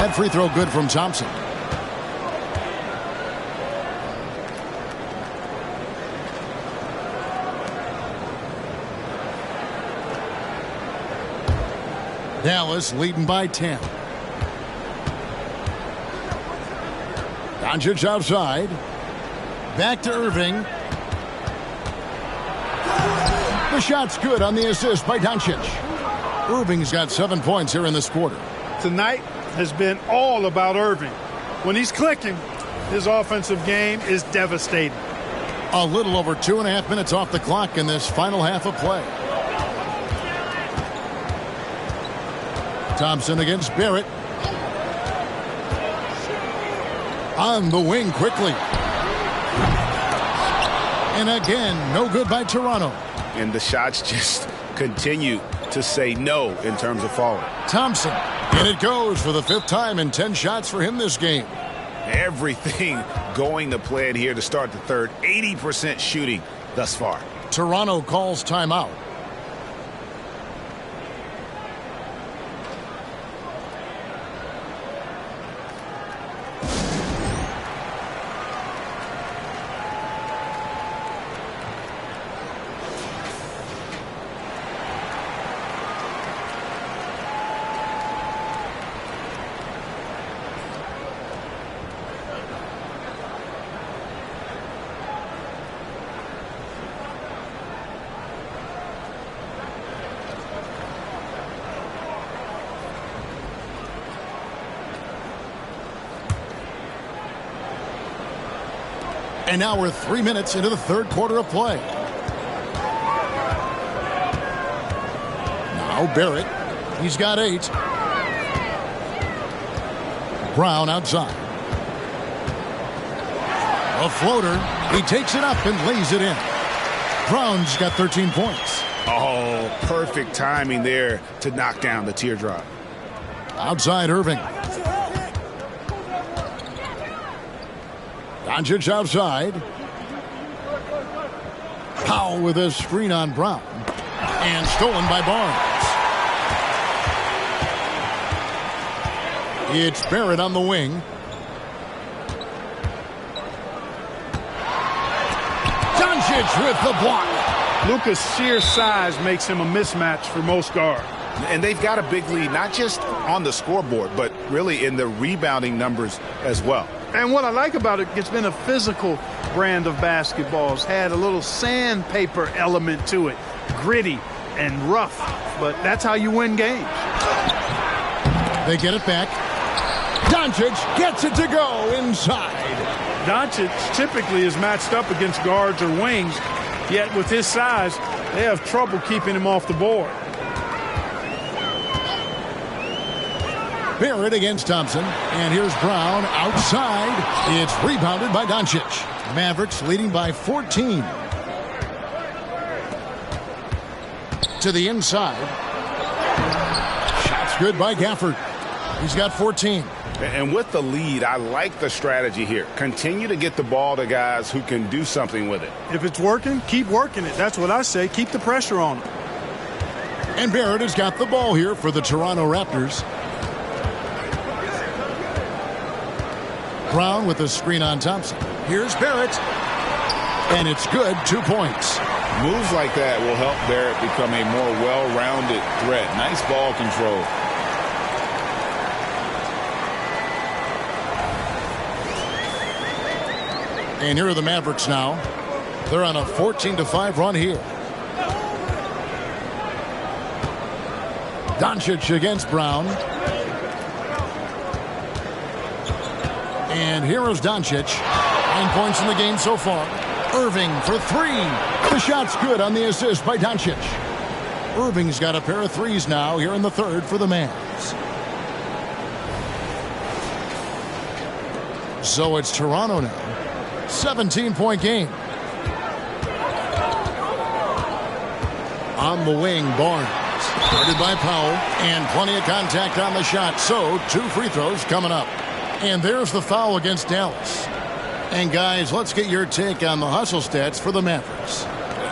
That free throw good from Thompson. Dallas leading by 10. Doncic outside. Back to Irving. The shot's good on the assist by Doncic. Irving's got 7 points here in this quarter. Tonight has been all about Irving. When he's clicking, his offensive game is devastating. A little over 2.5 minutes off the clock in this final half of play. Thompson against Barrett. On the wing quickly. And again, no good by Toronto. And the shots just continue to say no in terms of falling. Thompson, and it goes for the 5th time in 10 shots for him this game. Everything going to plan here to start the third. 80% shooting thus far. Toronto calls timeout. And now we're 3 minutes into the third quarter of play. Now Barrett. He's got 8. Brown outside. A floater. He takes it up and lays it in. Brown's got 13 points. Oh, perfect timing there to knock down the teardrop. Outside Irving. Doncic outside. Powell with a screen on Brown. And stolen by Barnes. It's Barrett on the wing. Doncic with the block. Luka's sheer size makes him a mismatch for most guards. And they've got a big lead, not just on the scoreboard, but really in the rebounding numbers as well. And what I like about it, it's been a physical brand of basketball. It's had a little sandpaper element to it. Gritty and rough. But that's how you win games. They get it back. Doncic gets it to go inside. Doncic typically is matched up against guards or wings. Yet with his size, they have trouble keeping him off the board. Barrett against Thompson. And here's Brown outside. It's rebounded by Doncic. Mavericks leading by 14. To the inside. Shots good by Gafford. He's got 14. And with the lead, I like the strategy here. Continue to get the ball to guys who can do something with it. If it's working, keep working it. That's what I say. Keep the pressure on him. And Barrett has got the ball here for the Toronto Raptors. Brown with the screen on Thompson. Here's Barrett. And it's good. 2 points. Moves like that will help Barrett become a more well-rounded threat. Nice ball control. And here are the Mavericks now. They're on a 14-5 run here. Doncic against Brown. And here is Doncic. 9 points in the game so far. Irving for 3. The shot's good on the assist by Doncic. Irving's got a pair of threes now here in the third for the Mavs. So it's Toronto now. 17-point game. On the wing, Barnes. Guarded by Powell. And plenty of contact on the shot. So 2 free throws coming up. And there's the foul against Dallas. And guys, let's get your take on the hustle stats for the Mavericks.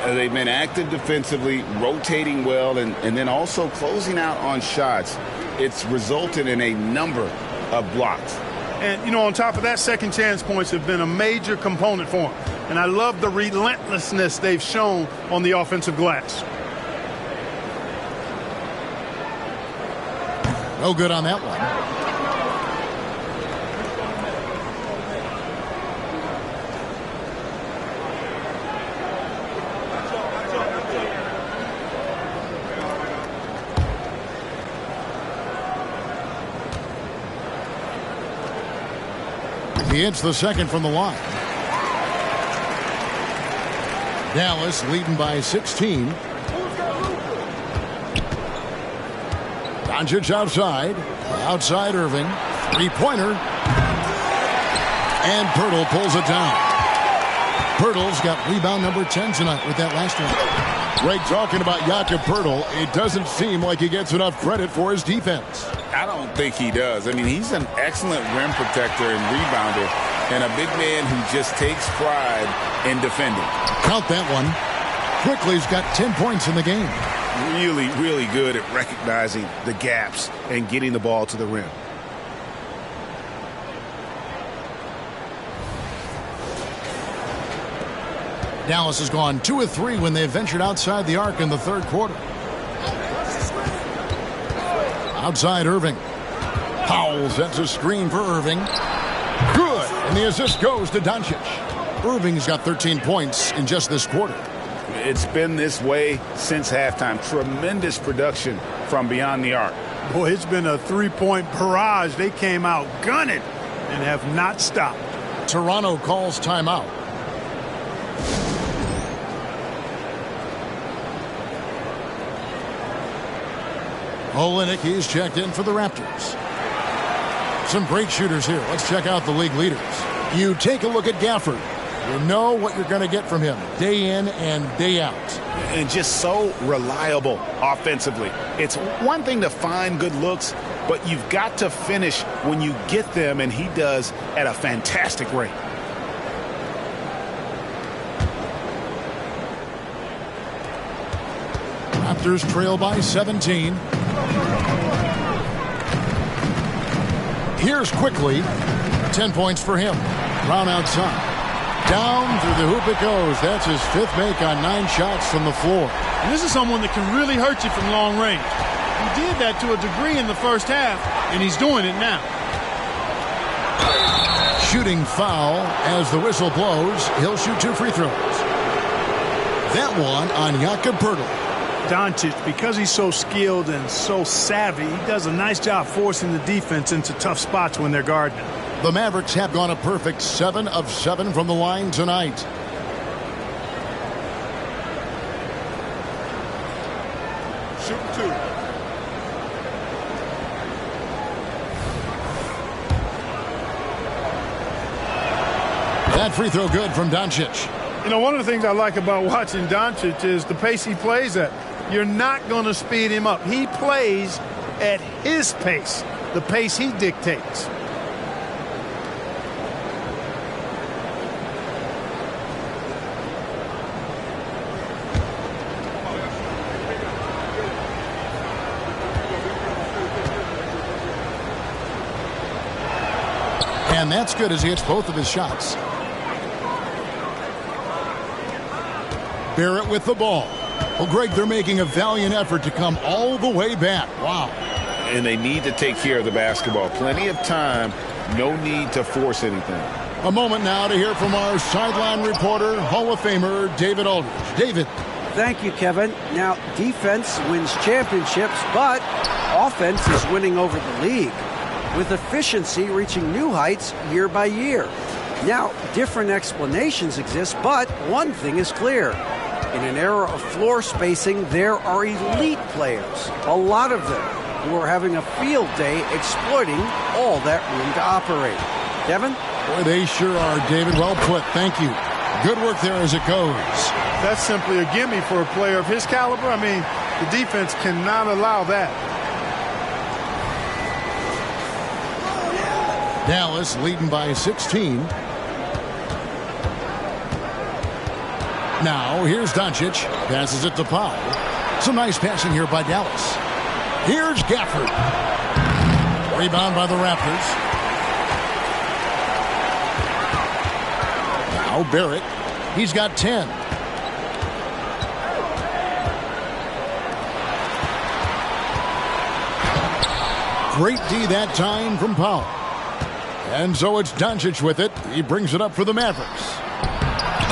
They've been active defensively, rotating well, and then also closing out on shots. It's resulted in a number of blocks. And, you know, on top of that, second chance points have been a major component for them. And I love the relentlessness they've shown on the offensive glass. No good on that one. He hits the second from the line. Dallas leading by 16. Doncic outside. Outside Irving. Three-pointer. And Pirtle pulls it down. Pirtle's got rebound number 10 tonight with that last one. Greg, talking about Jakob Poeltl, it doesn't seem like he gets enough credit for his defense. I don't think he does. I mean, he's an excellent rim protector and rebounder, and a big man who just takes pride in defending. Count that one. Quickly's got 10 points in the game. Really, really good at recognizing the gaps and getting the ball to the rim. Dallas has gone 2 of 3 when they ventured outside the arc in the third quarter. Outside Irving. Powell sets a screen for Irving. Good. And the assist goes to Doncic. Irving's got 13 points in just this quarter. It's been this way since halftime. Tremendous production from beyond the arc. Boy, it's been a three-point barrage. They came out gunning and have not stopped. Toronto calls timeout. Olynyk, he's checked in for the Raptors. Some great shooters here. Let's check out the league leaders. You take a look at Gafford. You know what you're going to get from him day in and day out. And just so reliable offensively. It's one thing to find good looks, but you've got to finish when you get them, and he does at a fantastic rate. Raptors trail by 17. Here's Quickly. 10 points for him. Brown outside. Down through the hoop it goes. That's his 5th make on 9 shots from the floor. And this is someone that can really hurt you from long range. He did that to a degree in the first half, and he's doing it now. Shooting foul as the whistle blows. He'll shoot 2 free throws. That one on Jakob Poeltl. Doncic, because he's so skilled and so savvy, he does a nice job forcing the defense into tough spots when they're guarding. The Mavericks have gone a perfect 7 of 7 from the line tonight. Shooting 2. That free throw good from Doncic. You know, one of the things I like about watching Doncic is the pace he plays at. You're not going to speed him up. He plays at his pace, the pace he dictates. And that's good as he hits both of his shots. Barrett with the ball. Well, Greg, they're making a valiant effort to come all the way back. Wow. And they need to take care of the basketball. Plenty of time. No need to force anything. A moment now to hear from our sideline reporter, Hall of Famer David Aldridge. David. Thank you, Kevin. Now, defense wins championships, but offense is winning over the league, with efficiency reaching new heights year by year. Now, different explanations exist, but one thing is clear. In an era of floor spacing, there are elite players, a lot of them, who are having a field day exploiting all that room to operate. Kevin? Boy, they sure are, David. Well put. Thank you. Good work there as it goes. That's simply a gimme for a player of his caliber. I mean, the defense cannot allow that. Dallas leading by 16. Now, here's Doncic. Passes it to Powell. Some nice passing here by Dallas. Here's Gafford. Rebound by the Raptors. Now, Barrett. He's got 10. Great D that time from Powell. And so it's Doncic with it. He brings it up for the Mavericks.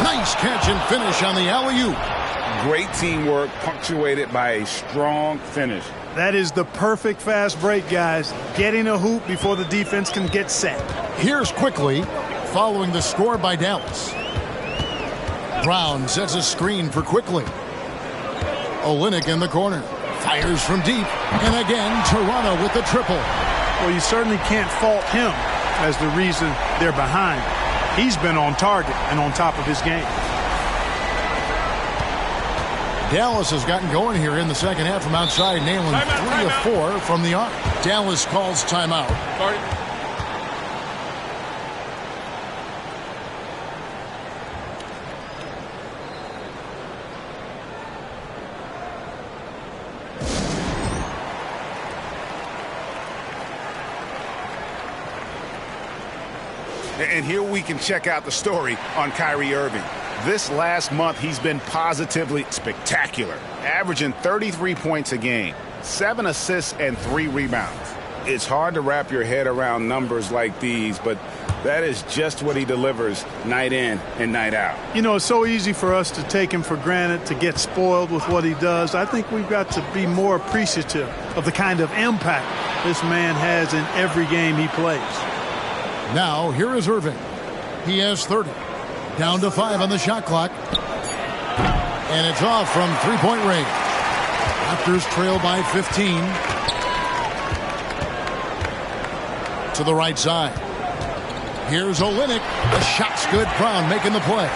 Nice catch and finish on the alley-oop. Great teamwork punctuated by a strong finish. That is the perfect fast break, guys. Getting a hoop before the defense can get set. Here's Quickly following the score by Dallas. Brown sets a screen for Quickly. Olynyk in the corner. Fires from deep. And again, Toronto with the triple. Well, you certainly can't fault him as the reason they're behind. He's been on target and on top of his game. Dallas has gotten going here in the second half from outside, nailing 3 of 4 from the arc. Dallas calls timeout. And here we can check out the story on Kyrie Irving. This last month, he's been positively spectacular, averaging 33 points a game, 7 assists, and 3 rebounds. It's hard to wrap your head around numbers like these, but that is just what he delivers night in and night out. You know, it's so easy for us to take him for granted, to get spoiled with what he does. I think we've got to be more appreciative of the kind of impact this man has in every game he plays. Now, here is Irving. He has 30. Down to 5 on the shot clock. And it's off from three-point range. Raptors trail by 15. To the right side. Here's Olynyk. The shot's good. Brown making the play.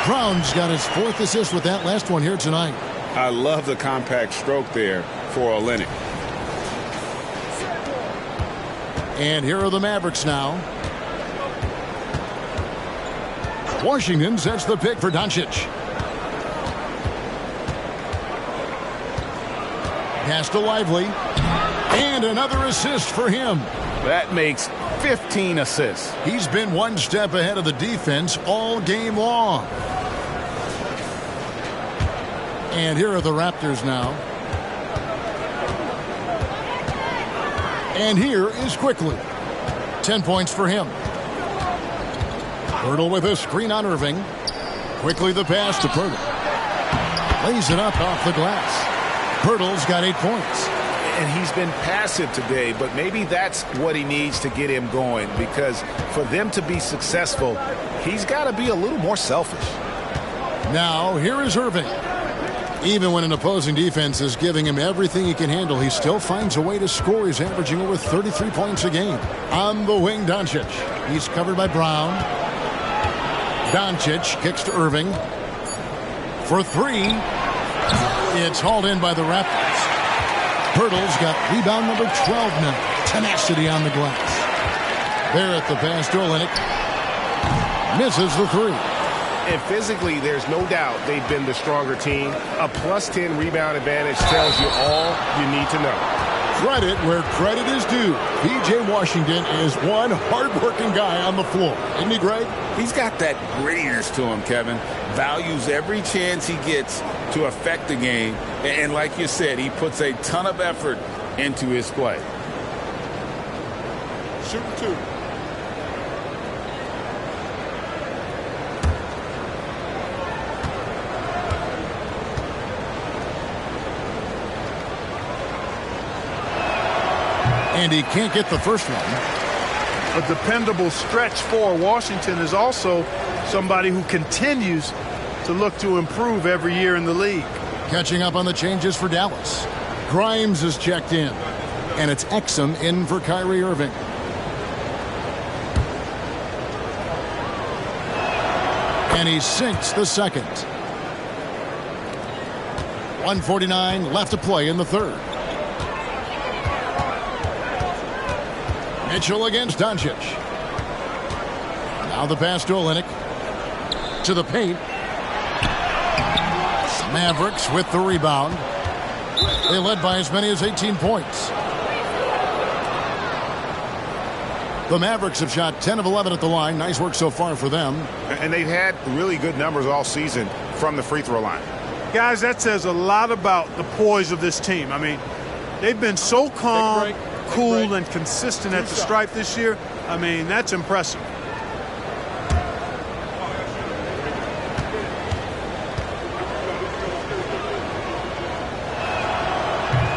Brown's got his 4th assist with that last one here tonight. I love the compact stroke there for Olynyk. And here are the Mavericks now. Washington sets the pick for Doncic. Pass to Lively. And another assist for him. That makes 15 assists. He's been one step ahead of the defense all game long. And here are the Raptors now. And here is Quickly. 10 points for him. Pirtle with a screen on Irving. Quickly the pass to Pirtle. Lays it up off the glass. Pirtle's got 8 points. And he's been passive today, but maybe that's what he needs to get him going, because for them to be successful, he's got to be a little more selfish. Now, here is Irving. Even when an opposing defense is giving him everything he can handle, he still finds a way to score. He's averaging over 33 points a game. On the wing, Doncic. He's covered by Brown. Doncic kicks to Irving. For 3. It's hauled in by the Raptors. Pirtle's got rebound number 12 now. Tenacity on the glass. There at the pass to Olynyk. Misses the 3. And physically, there's no doubt they've been the stronger team. A +10 rebound advantage tells you all you need to know. Credit where credit is due. P.J. Washington is one hard-working guy on the floor. Isn't he, Greg? He's got that grittiness to him, Kevin. Values every chance he gets to affect the game. And like you said, he puts a ton of effort into his play. Shooting 2. And he can't get the first one. A dependable stretch for Washington is also somebody who continues to look to improve every year in the league. Catching up on the changes for Dallas. Grimes is checked in. And it's Exum in for Kyrie Irving. And he sinks the second. 1:49 left to play in the third. Mitchell against Doncic. Now the pass to Olynyk. To the paint. Mavericks with the rebound. They led by as many as 18 points. The Mavericks have shot 10 of 11 at the line. Nice work so far for them. And they've had really good numbers all season from the free throw line. Guys, that says a lot about the poise of this team. I mean, they've been so calm, cool, and consistent at the stripe this year. I mean, that's impressive.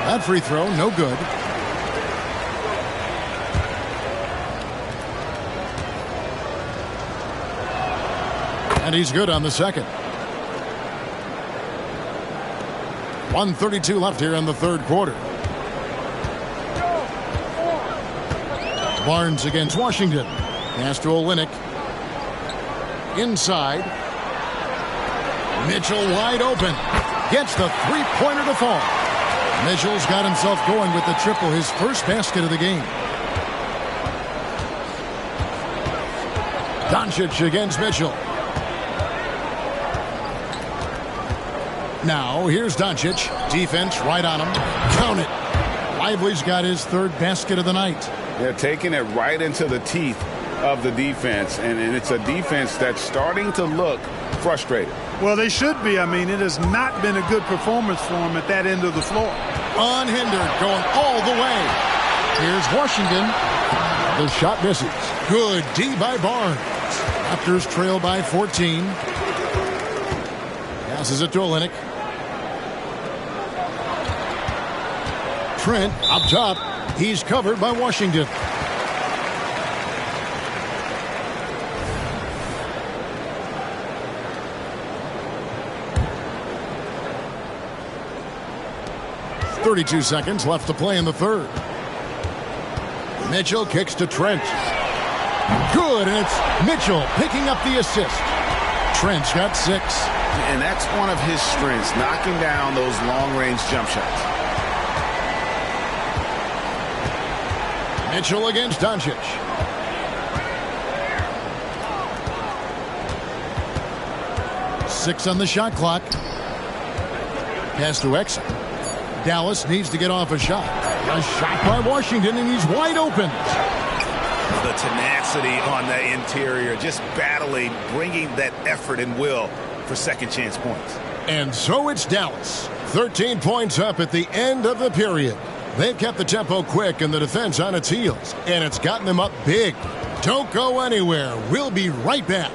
That free throw, no good. And he's good on the second. 1:32 left here in the third quarter. Barnes against Washington. Pass to Olynyk. Inside. Mitchell wide open. Gets the three-pointer to fall. Mitchell's got himself going with the triple, his first basket of the game. Doncic against Mitchell. Now, here's Doncic. Defense right on him. Count it. Lively's got his third basket of the night. They're taking it right into the teeth of the defense, and it's a defense that's starting to look frustrated. Well, they should be. I mean, it has not been a good performance for them at that end of the floor. Unhindered, going all the way. Here's Washington. The shot misses. Good D by Barnes. Raptors trail by 14. Passes it to Olynyk. Trent up top. He's covered by Washington. .32 seconds left to play in the third. Mitchell kicks to Trent. Good, and it's Mitchell picking up the assist. Trent's got 6. And that's one of his strengths, knocking down those long-range jump shots. Mitchell against Doncic. Six on the shot clock. Pass to Exum. Dallas needs to get off a shot. A shot by Washington, and he's wide open. The tenacity on the interior, just battling, bringing that effort and will for second chance points. And so it's Dallas. 13 points up at the end of the period. They've kept the tempo quick and the defense on its heels, and it's gotten them up big. Don't go anywhere. We'll be right back.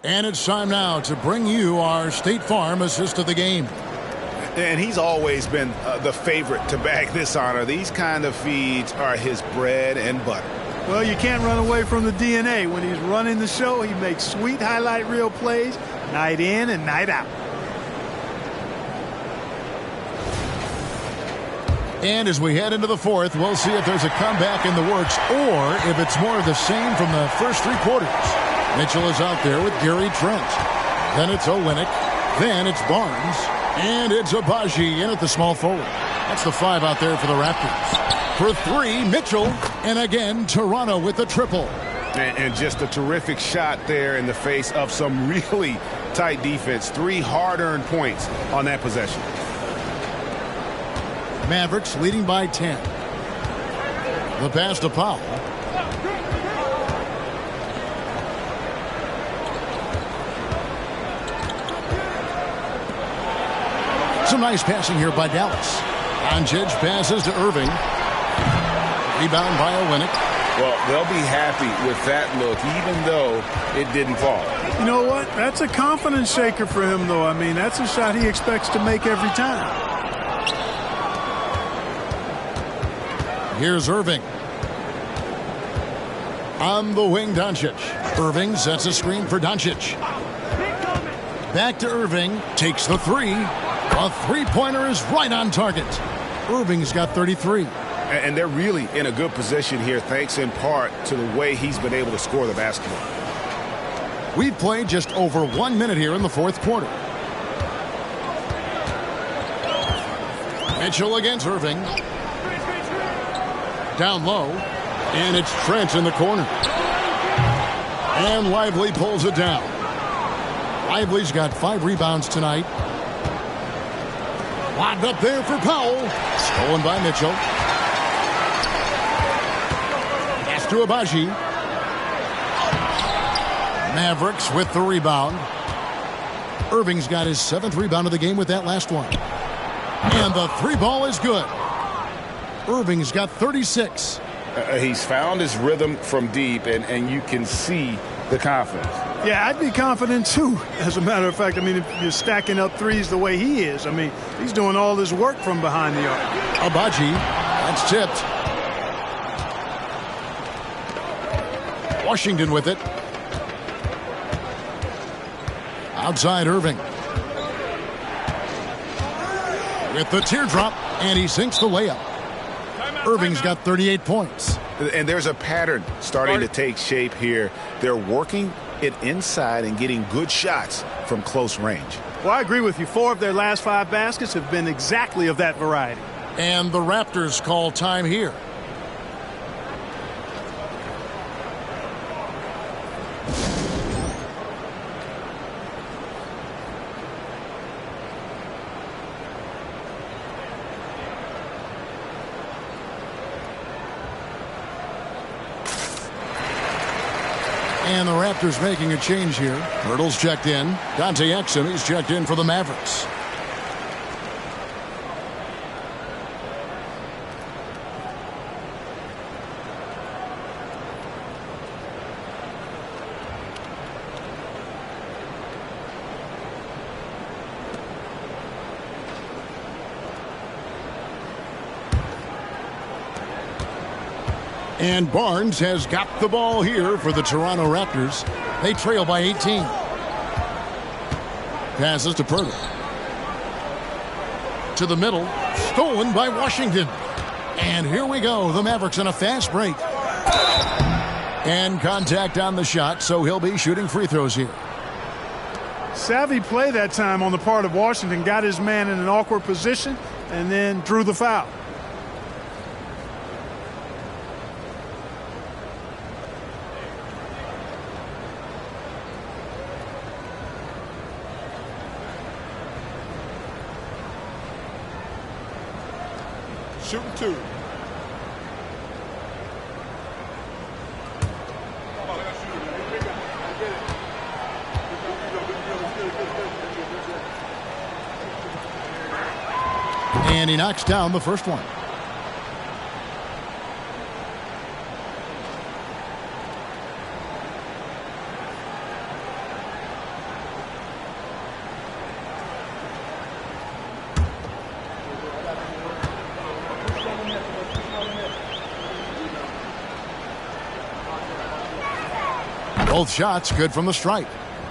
And it's time now to bring you our State Farm assist of the game. And he's always been the favorite to bag this honor. These kind of feeds are his bread and butter. Well, you can't run away from the DNA. When he's running the show, he makes sweet highlight reel plays night in and night out. And as we head into the fourth, we'll see if there's a comeback in the works or if it's more of the same from the first 3 quarters. Mitchell is out there with Gary Trent. Then it's Olynyk. Then it's Barnes. And it's Abaji in at the small forward. That's the 5 out there for the Raptors. For 3, Mitchell. And again, Toronto with the triple. And just a terrific shot there in the face of some really tight defense. 3 hard-earned points on that possession. Mavericks leading by 10. The pass to Powell. Some nice passing here by Dallas. Doncic passes to Irving. Rebound by Olynyk. Well, they'll be happy with that look, even though it didn't fall. You know what? That's a confidence shaker for him, though. I mean, that's a shot he expects to make every time. Here's Irving. On the wing, Doncic. Irving sets a screen for Doncic. Back to Irving. Takes the 3. A three-pointer is right on target. Irving's got 33. And they're really in a good position here, thanks in part to the way he's been able to score the basketball. We've played just over 1 minute here in the fourth quarter. Mitchell against Irving. Down low. And it's Trent in the corner. And Lively pulls it down. Lively's got 5 rebounds tonight. Lobbed up there for Powell. Stolen by Mitchell. Pass to Abaji. Mavericks with the rebound. Irving's got his 7th rebound of the game with that last one. And the 3 ball is good. Irving's got 36. He's found his rhythm from deep, and you can see the confidence. Yeah, I'd be confident too, as a matter of fact. I mean, if you're stacking up threes the way he is, I mean, he's doing all this work from behind the arc. Abaji, that's tipped. Washington with it. Outside Irving. With the teardrop, and he sinks the layup. Irving's got 38 points. And there's a pattern starting to take shape here. They're working it inside and getting good shots from close range. Well, I agree with you. 4 of their last 5 baskets have been exactly of that variety. And the Raptors call time here. And the Raptors making a change here. Hurdle's checked in. Dante Exum, he's checked in for the Mavericks. And Barnes has got the ball here for the Toronto Raptors. They trail by 18. Passes to Pirtle. To the middle. Stolen by Washington. And here we go. The Mavericks on a fast break. And contact on the shot, so he'll be shooting free throws here. Savvy play that time on the part of Washington. Got his man in an awkward position and then drew the foul. Shooting 2. And he knocks down the first one. Both shots good from the stripe.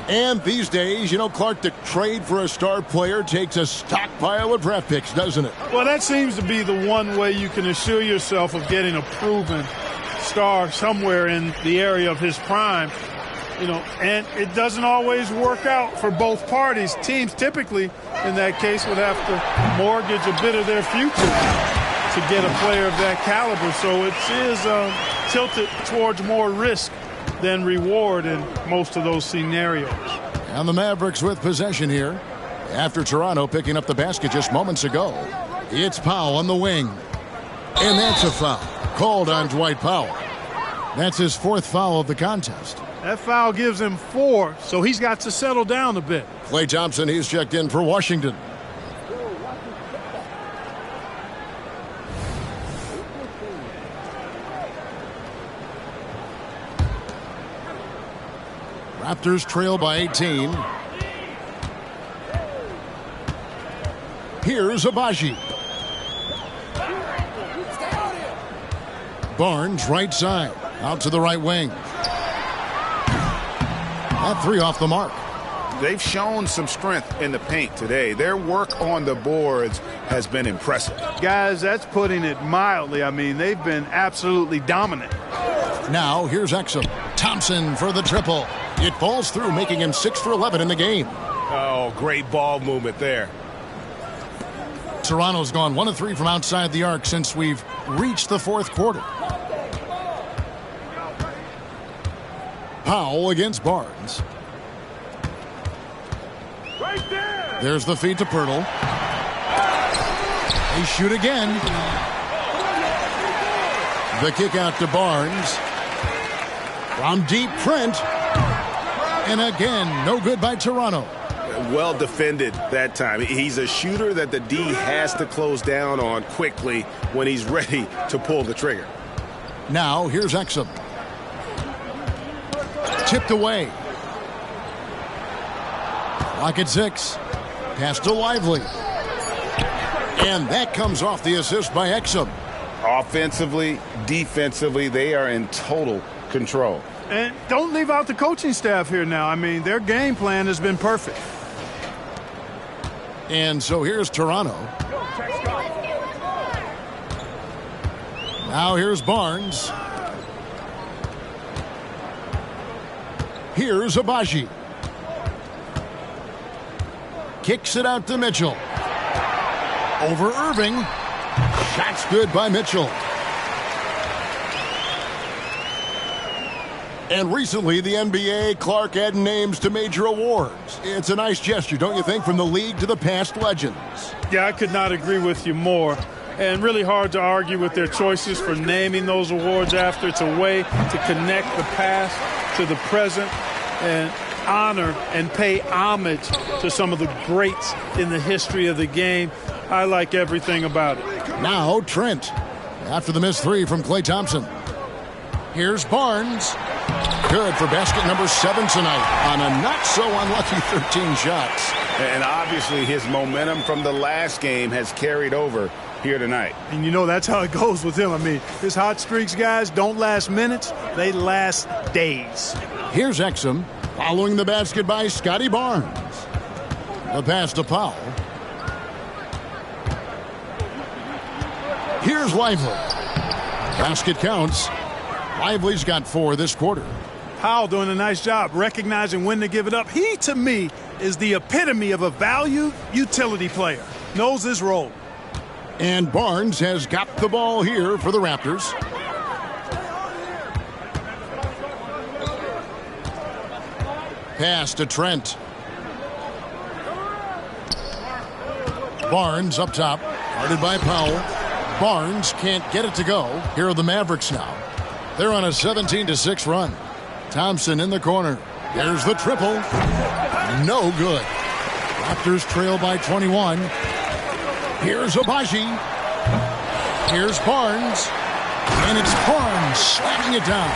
And these days, you know, Clark, the trade for a star player takes a stockpile of draft picks, doesn't it? Well, that seems to be the one way you can assure yourself of getting a proven star somewhere in the area of his prime. You know, and it doesn't always work out for both parties. Teams typically, in that case, would have to mortgage a bit of their future to get a player of that caliber. So it is tilted towards more risk than reward in most of those scenarios. And the Mavericks with possession here. After Toronto picking up the basket just moments ago, it's Powell on the wing. And that's a foul called on Dwight Powell. That's his 4th foul of the contest. That foul gives him 4, so he's got to settle down a bit. Klay Thompson, he's checked in for Washington. Raptors trail by 18. Here's Abaji. Barnes right side. Out to the right wing. That 3 off the mark. They've shown some strength in the paint today. Their work on the boards has been impressive. Guys, that's putting it mildly. I mean, they've been absolutely dominant. Now, here's Exum. Thompson for the triple. It falls through, making him 6 for 11 in the game. Oh, great ball movement there. Toronto's gone 1 of 3 from outside the arc since we've reached the 4th quarter. Powell against Barnes. Right there. There's the feed to Pirtle. They shoot again. The kick out to Barnes. From deep, Trent. And again, no good by Toronto. Well defended that time. He's a shooter that the D has to close down on quickly when he's ready to pull the trigger. Now here's Exum. Tipped away. Clock at 6. Pass to Lively. And that comes off the assist by Exum. Offensively, defensively, they are in total control. And don't leave out the coaching staff here now. I mean, their game plan has been perfect. And so here's Toronto. Now here's Barnes. Here's Abaji. Kicks it out to Mitchell. Over Irving. Shot's good by Mitchell. And recently, the NBA, Clark added names to major awards. It's a nice gesture, don't you think, from the league to the past legends? Yeah, I could not agree with you more. And really hard to argue with their choices for naming those awards after. It's a way to connect the past to the present and honor and pay homage to some of the greats in the history of the game. I like everything about it. Now Trent, after the missed three from Klay Thompson. Here's Barnes. Good for basket number 7 tonight on a not-so-unlucky 13 shots. And obviously his momentum from the last game has carried over here tonight. And you know that's how it goes with him. I mean, his hot streaks, guys, don't last minutes. They last days. Here's Exum following the basket by Scotty Barnes. The pass to Powell. Here's Lively. Basket counts. Lively's got 4 this quarter. Powell doing a nice job recognizing when to give it up. He, to me, is the epitome of a value utility player. Knows his role. And Barnes has got the ball here for the Raptors. Pass to Trent. Barnes up top, guarded by Powell. Barnes can't get it to go. Here are the Mavericks now. They're on a 17-6 run. Thompson in the corner. There's the triple. No good. Raptors trail by 21. Here's Abaji. Here's Barnes. And it's Barnes slamming it down.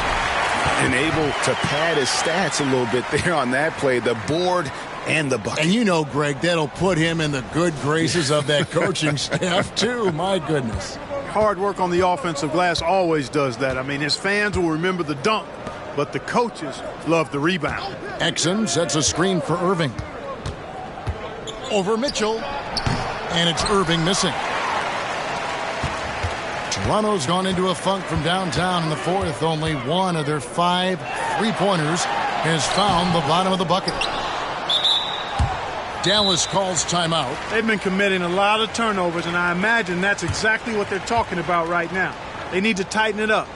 And able to pad his stats a little bit there on that play. The board and the bucket. And you know, Greg, that'll put him in the good graces of that coaching staff, too. My goodness. Hard work on the offensive glass always does that. I mean, his fans will remember the dunk, but the coaches love the rebound. Exum sets a screen for Irving. Over Mitchell. And it's Irving missing. Toronto's gone into a funk from downtown in the fourth. Only one of their 5 three-pointers has found the bottom of the bucket. Dallas calls timeout. They've been committing a lot of turnovers, and I imagine that's exactly what they're talking about right now. They need to tighten it up.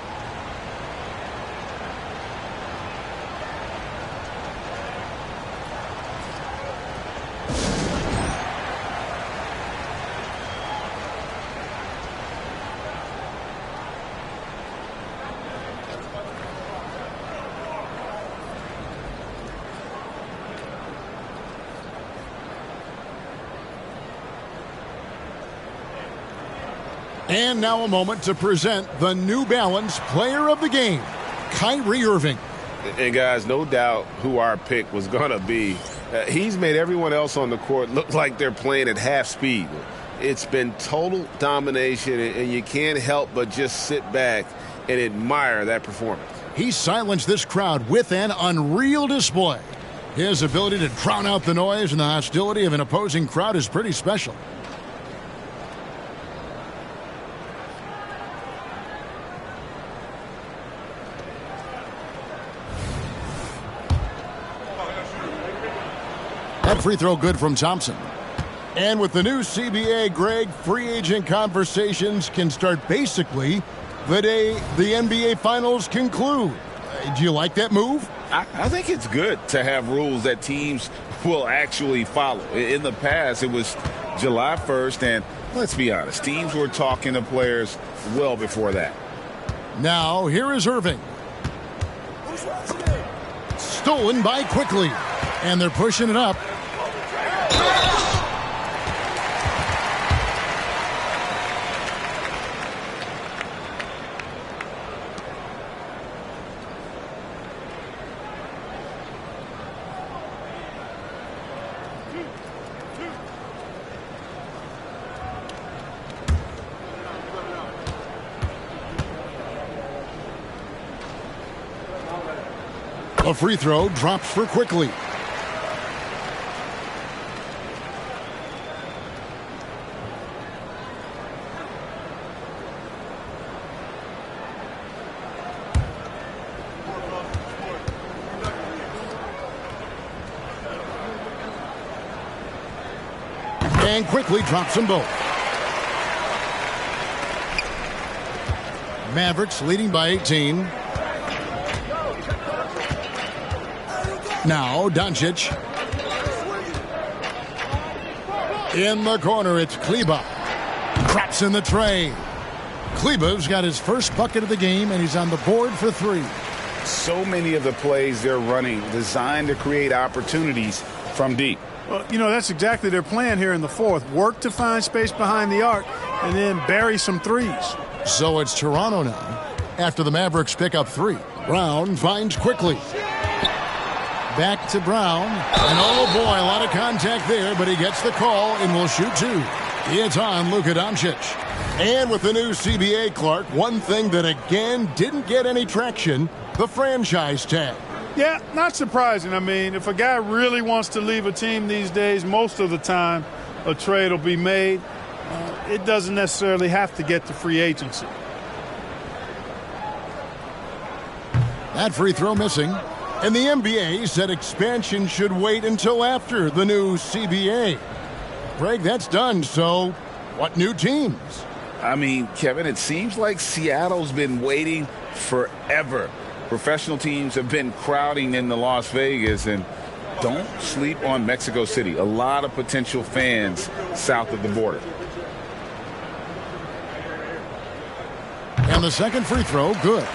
And now a moment to present the New Balance Player of the Game, Kyrie Irving. And guys, no doubt who our pick was going to be. He's made everyone else on the court look like they're playing at half speed. It's been total domination, and you can't help but just sit back and admire that performance. He silenced this crowd with an unreal display. His ability to drown out the noise and the hostility of an opposing crowd is pretty special. That free throw good from Thompson. And with the new CBA, Greg, free agent conversations can start basically the day the NBA Finals conclude. Do you like that move? I think it's good to have rules that teams will actually follow. In the past, it was July 1st, and let's be honest, teams were talking to players well before that. Now, here is Irving. Stolen by Quickly. And they're pushing it up. A free throw drops for Quickly. And Quickly drops them both. Mavericks leading by 18. Now Doncic. In the corner, it's Kleba. Drops in the tray. Kleba's got his first bucket of the game, and he's on the board for 3. So many of the plays they're running designed to create opportunities from deep. Well, you know, that's exactly their plan here in the fourth. Work to find space behind the arc and then bury some threes. So it's Toronto now after the Mavericks pick up 3. Brown finds Quickly. Back to Brown. And oh boy, a lot of contact there, but he gets the call and will shoot 2. It's on Luka Doncic. And with the new CBA, Clark, one thing that again didn't get any traction, the franchise tag. Yeah, not surprising. I mean, if a guy really wants to leave a team these days, most of the time a trade will be made. It doesn't necessarily have to get to free agency. That free throw missing. And the NBA said expansion should wait until after the new CBA. Greg, that's done. So what new teams? I mean, Kevin, it seems like Seattle's been waiting forever. Professional teams have been crowding into Las Vegas, and don't sleep on Mexico City. A lot of potential fans south of the border. And the second free throw, good.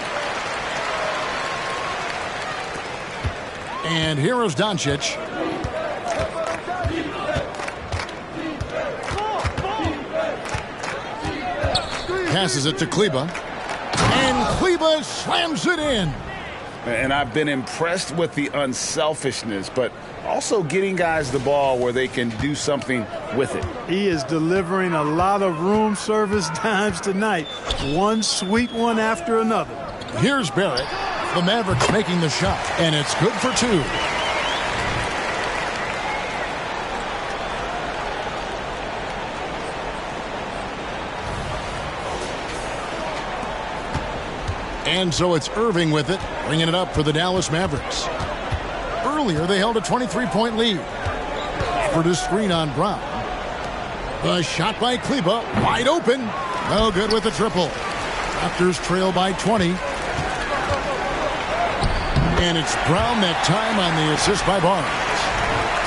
And here is Doncic. Passes it to Kleba. And Kleba slams it in. And I've been impressed with the unselfishness, but also getting guys the ball where they can do something with it. He is delivering a lot of room service dimes tonight. One sweet one after another. Here's Barrett. The Mavericks making the shot, and it's good for 2. And so it's Irving with it, bringing it up for the Dallas Mavericks. Earlier, they held a 23-point lead. For the screen on Brown. The shot by Kleba, wide open. No good with the triple. Raptors trail by 20. And it's Brown that time on the assist by Barnes.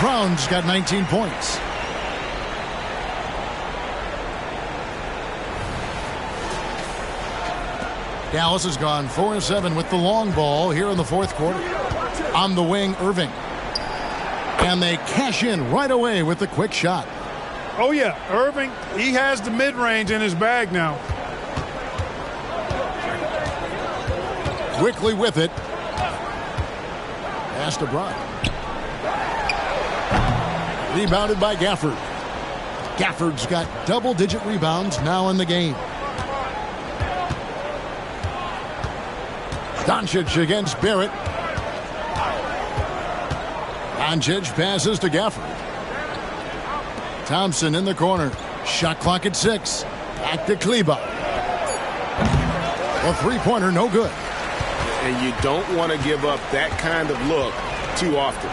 Brown's got 19 points. Dallas has gone 4-7 with the long ball here in the fourth quarter. On the wing, Irving. And they cash in right away with the quick shot. Oh, yeah, Irving, he has the mid-range in his bag now. Quickly with it. Pass to Brown. Rebounded by Gafford. Gafford's got double-digit rebounds now in the game. Doncic against Barrett. Doncic passes to Gafford. Thompson in the corner. Shot clock at 6. Back to Kleba. A three-pointer, no good. And you don't want to give up that kind of look too often.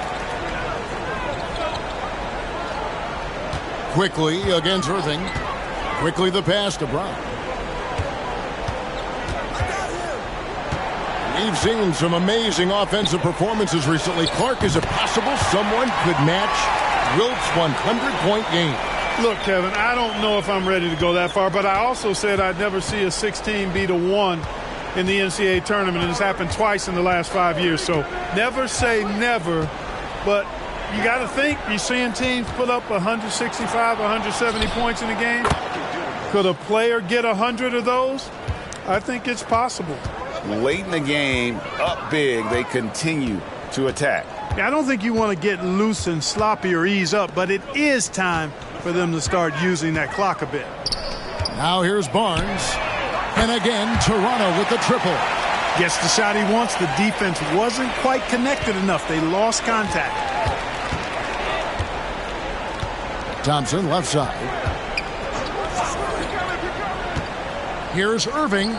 Quickly against Irving. Quickly the pass to Brown. We've seen some amazing offensive performances recently. Clark, is it possible someone could match Wilt's 100-point game? Look, Kevin, I don't know if I'm ready to go that far, but I also said I'd never see a 16 beat a 1 in the NCAA tournament, and it's happened twice in the last 5 years. So never say never, but you got to think you're seeing teams put up 165, 170 points in a game. Could a player get 100 of those? I think it's possible. Late in the game, up big, they continue to attack. Yeah, I don't think you want to get loose and sloppy or ease up, but it is time for them to start using that clock a bit. Now here's Barnes. And again, Toronto with the triple. Gets the shot he wants. The defense wasn't quite connected enough. They lost contact. Thompson, left side. Here's Irving.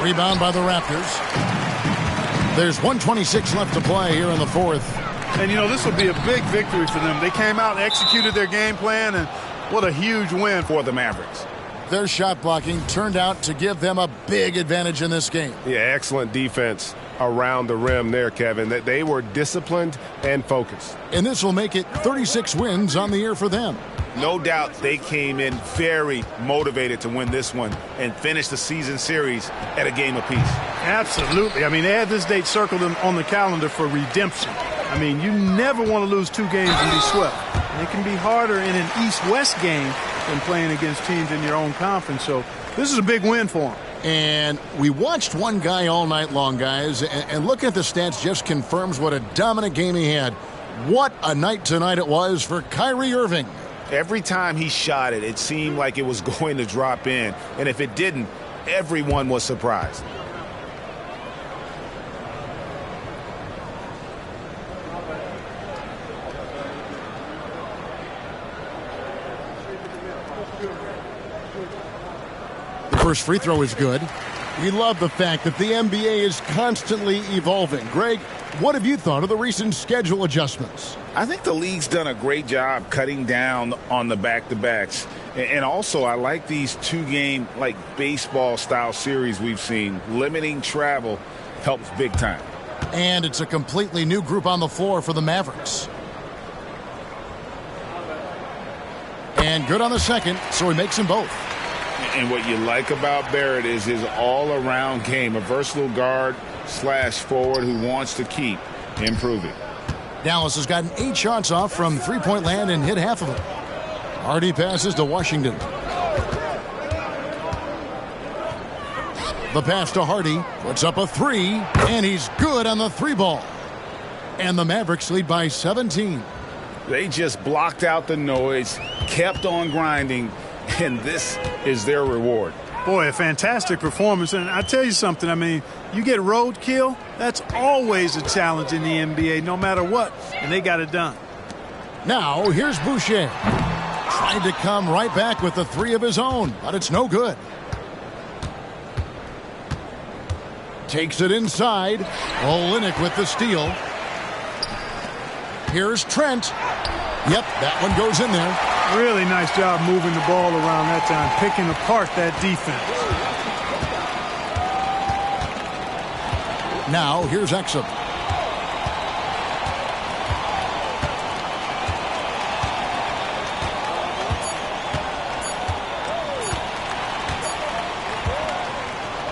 Rebound by the Raptors. There's 1:26 left to play here in the fourth. And, you know, this will be a big victory for them. They came out and executed their game plan, and what a huge win for the Mavericks. Their shot blocking turned out to give them a big advantage in this game. Yeah, excellent defense around the rim there, Kevin. They were disciplined and focused. And this will make it 36 wins on the year for them. No doubt they came in very motivated to win this one and finish the season series at a game apiece. Absolutely. I mean, they had this date circled on the calendar for redemption. I mean, you never want to lose 2 games and be swept. And it can be harder in an East-West game than playing against teams in your own conference. So this is a big win for them. And we watched one guy all night long, guys, and looking at the stats just confirms what a dominant game he had. What a night tonight it was for Kyrie Irving. Every time he shot it, it seemed like it was going to drop in. And if it didn't, everyone was surprised. The first free throw is good. We love the fact that the NBA is constantly evolving. Greg, what have you thought of the recent schedule adjustments? I think the league's done a great job cutting down on the back-to-backs. And also, I like these 2-game, like, baseball-style series we've seen. Limiting travel helps big time. And it's a completely new group on the floor for the Mavericks. And good on the second, so he makes them both. And what you like about Barrett is his all-around game, a versatile guard / forward who wants to keep improving. Dallas has gotten 8 shots off from three-point land and hit half of them. Hardy passes to Washington. The pass to Hardy, puts up a 3, and he's good on the 3-ball. And the Mavericks lead by 17. They just blocked out the noise, kept on grinding, and this is their reward. Boy, a fantastic performance. And I tell you something, I mean, you get roadkill, that's always a challenge in the NBA, no matter what, and they got it done. Now, here's Boucher. Tried to come right back with the 3 of his own, but it's no good. Takes it inside. Olynyk with the steal. Here's Trent. Yep, that one goes in there. Really nice job moving the ball around that time, picking apart that defense. Now, here's Exum.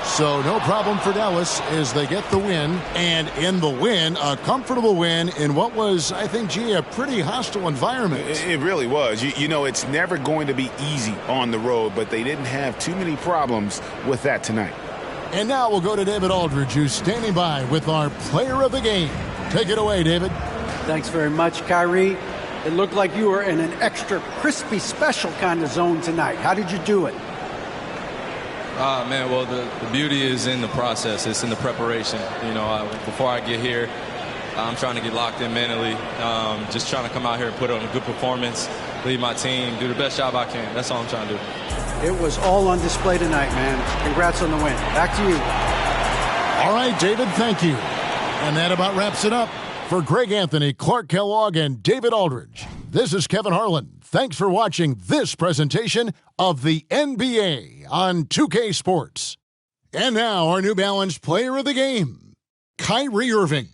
So no problem for Dallas as they get the win. And in the win, a comfortable win in what was, I think, a pretty hostile environment. It really was. You know, it's never going to be easy on the road, but they didn't have too many problems with that tonight. And now we'll go to David Aldridge, who's standing by with our player of the game. Take it away, David. Thanks very much, Kyrie. It looked like you were in an extra crispy special kind of zone tonight. How did you do it? Man, well, the beauty is in the process. It's in the preparation. You know, before I get here, I'm trying to get locked in mentally. Just trying to come out here and put on a good performance, lead my team, do the best job I can. That's all I'm trying to do. It was all on display tonight, man. Congrats on the win. Back to you. All right, David, thank you. And that about wraps it up. For Greg Anthony, Clark Kellogg, and David Aldridge, this is Kevin Harlan. Thanks for watching this presentation of the NBA on 2K Sports. And now our New Balance player of the game, Kyrie Irving.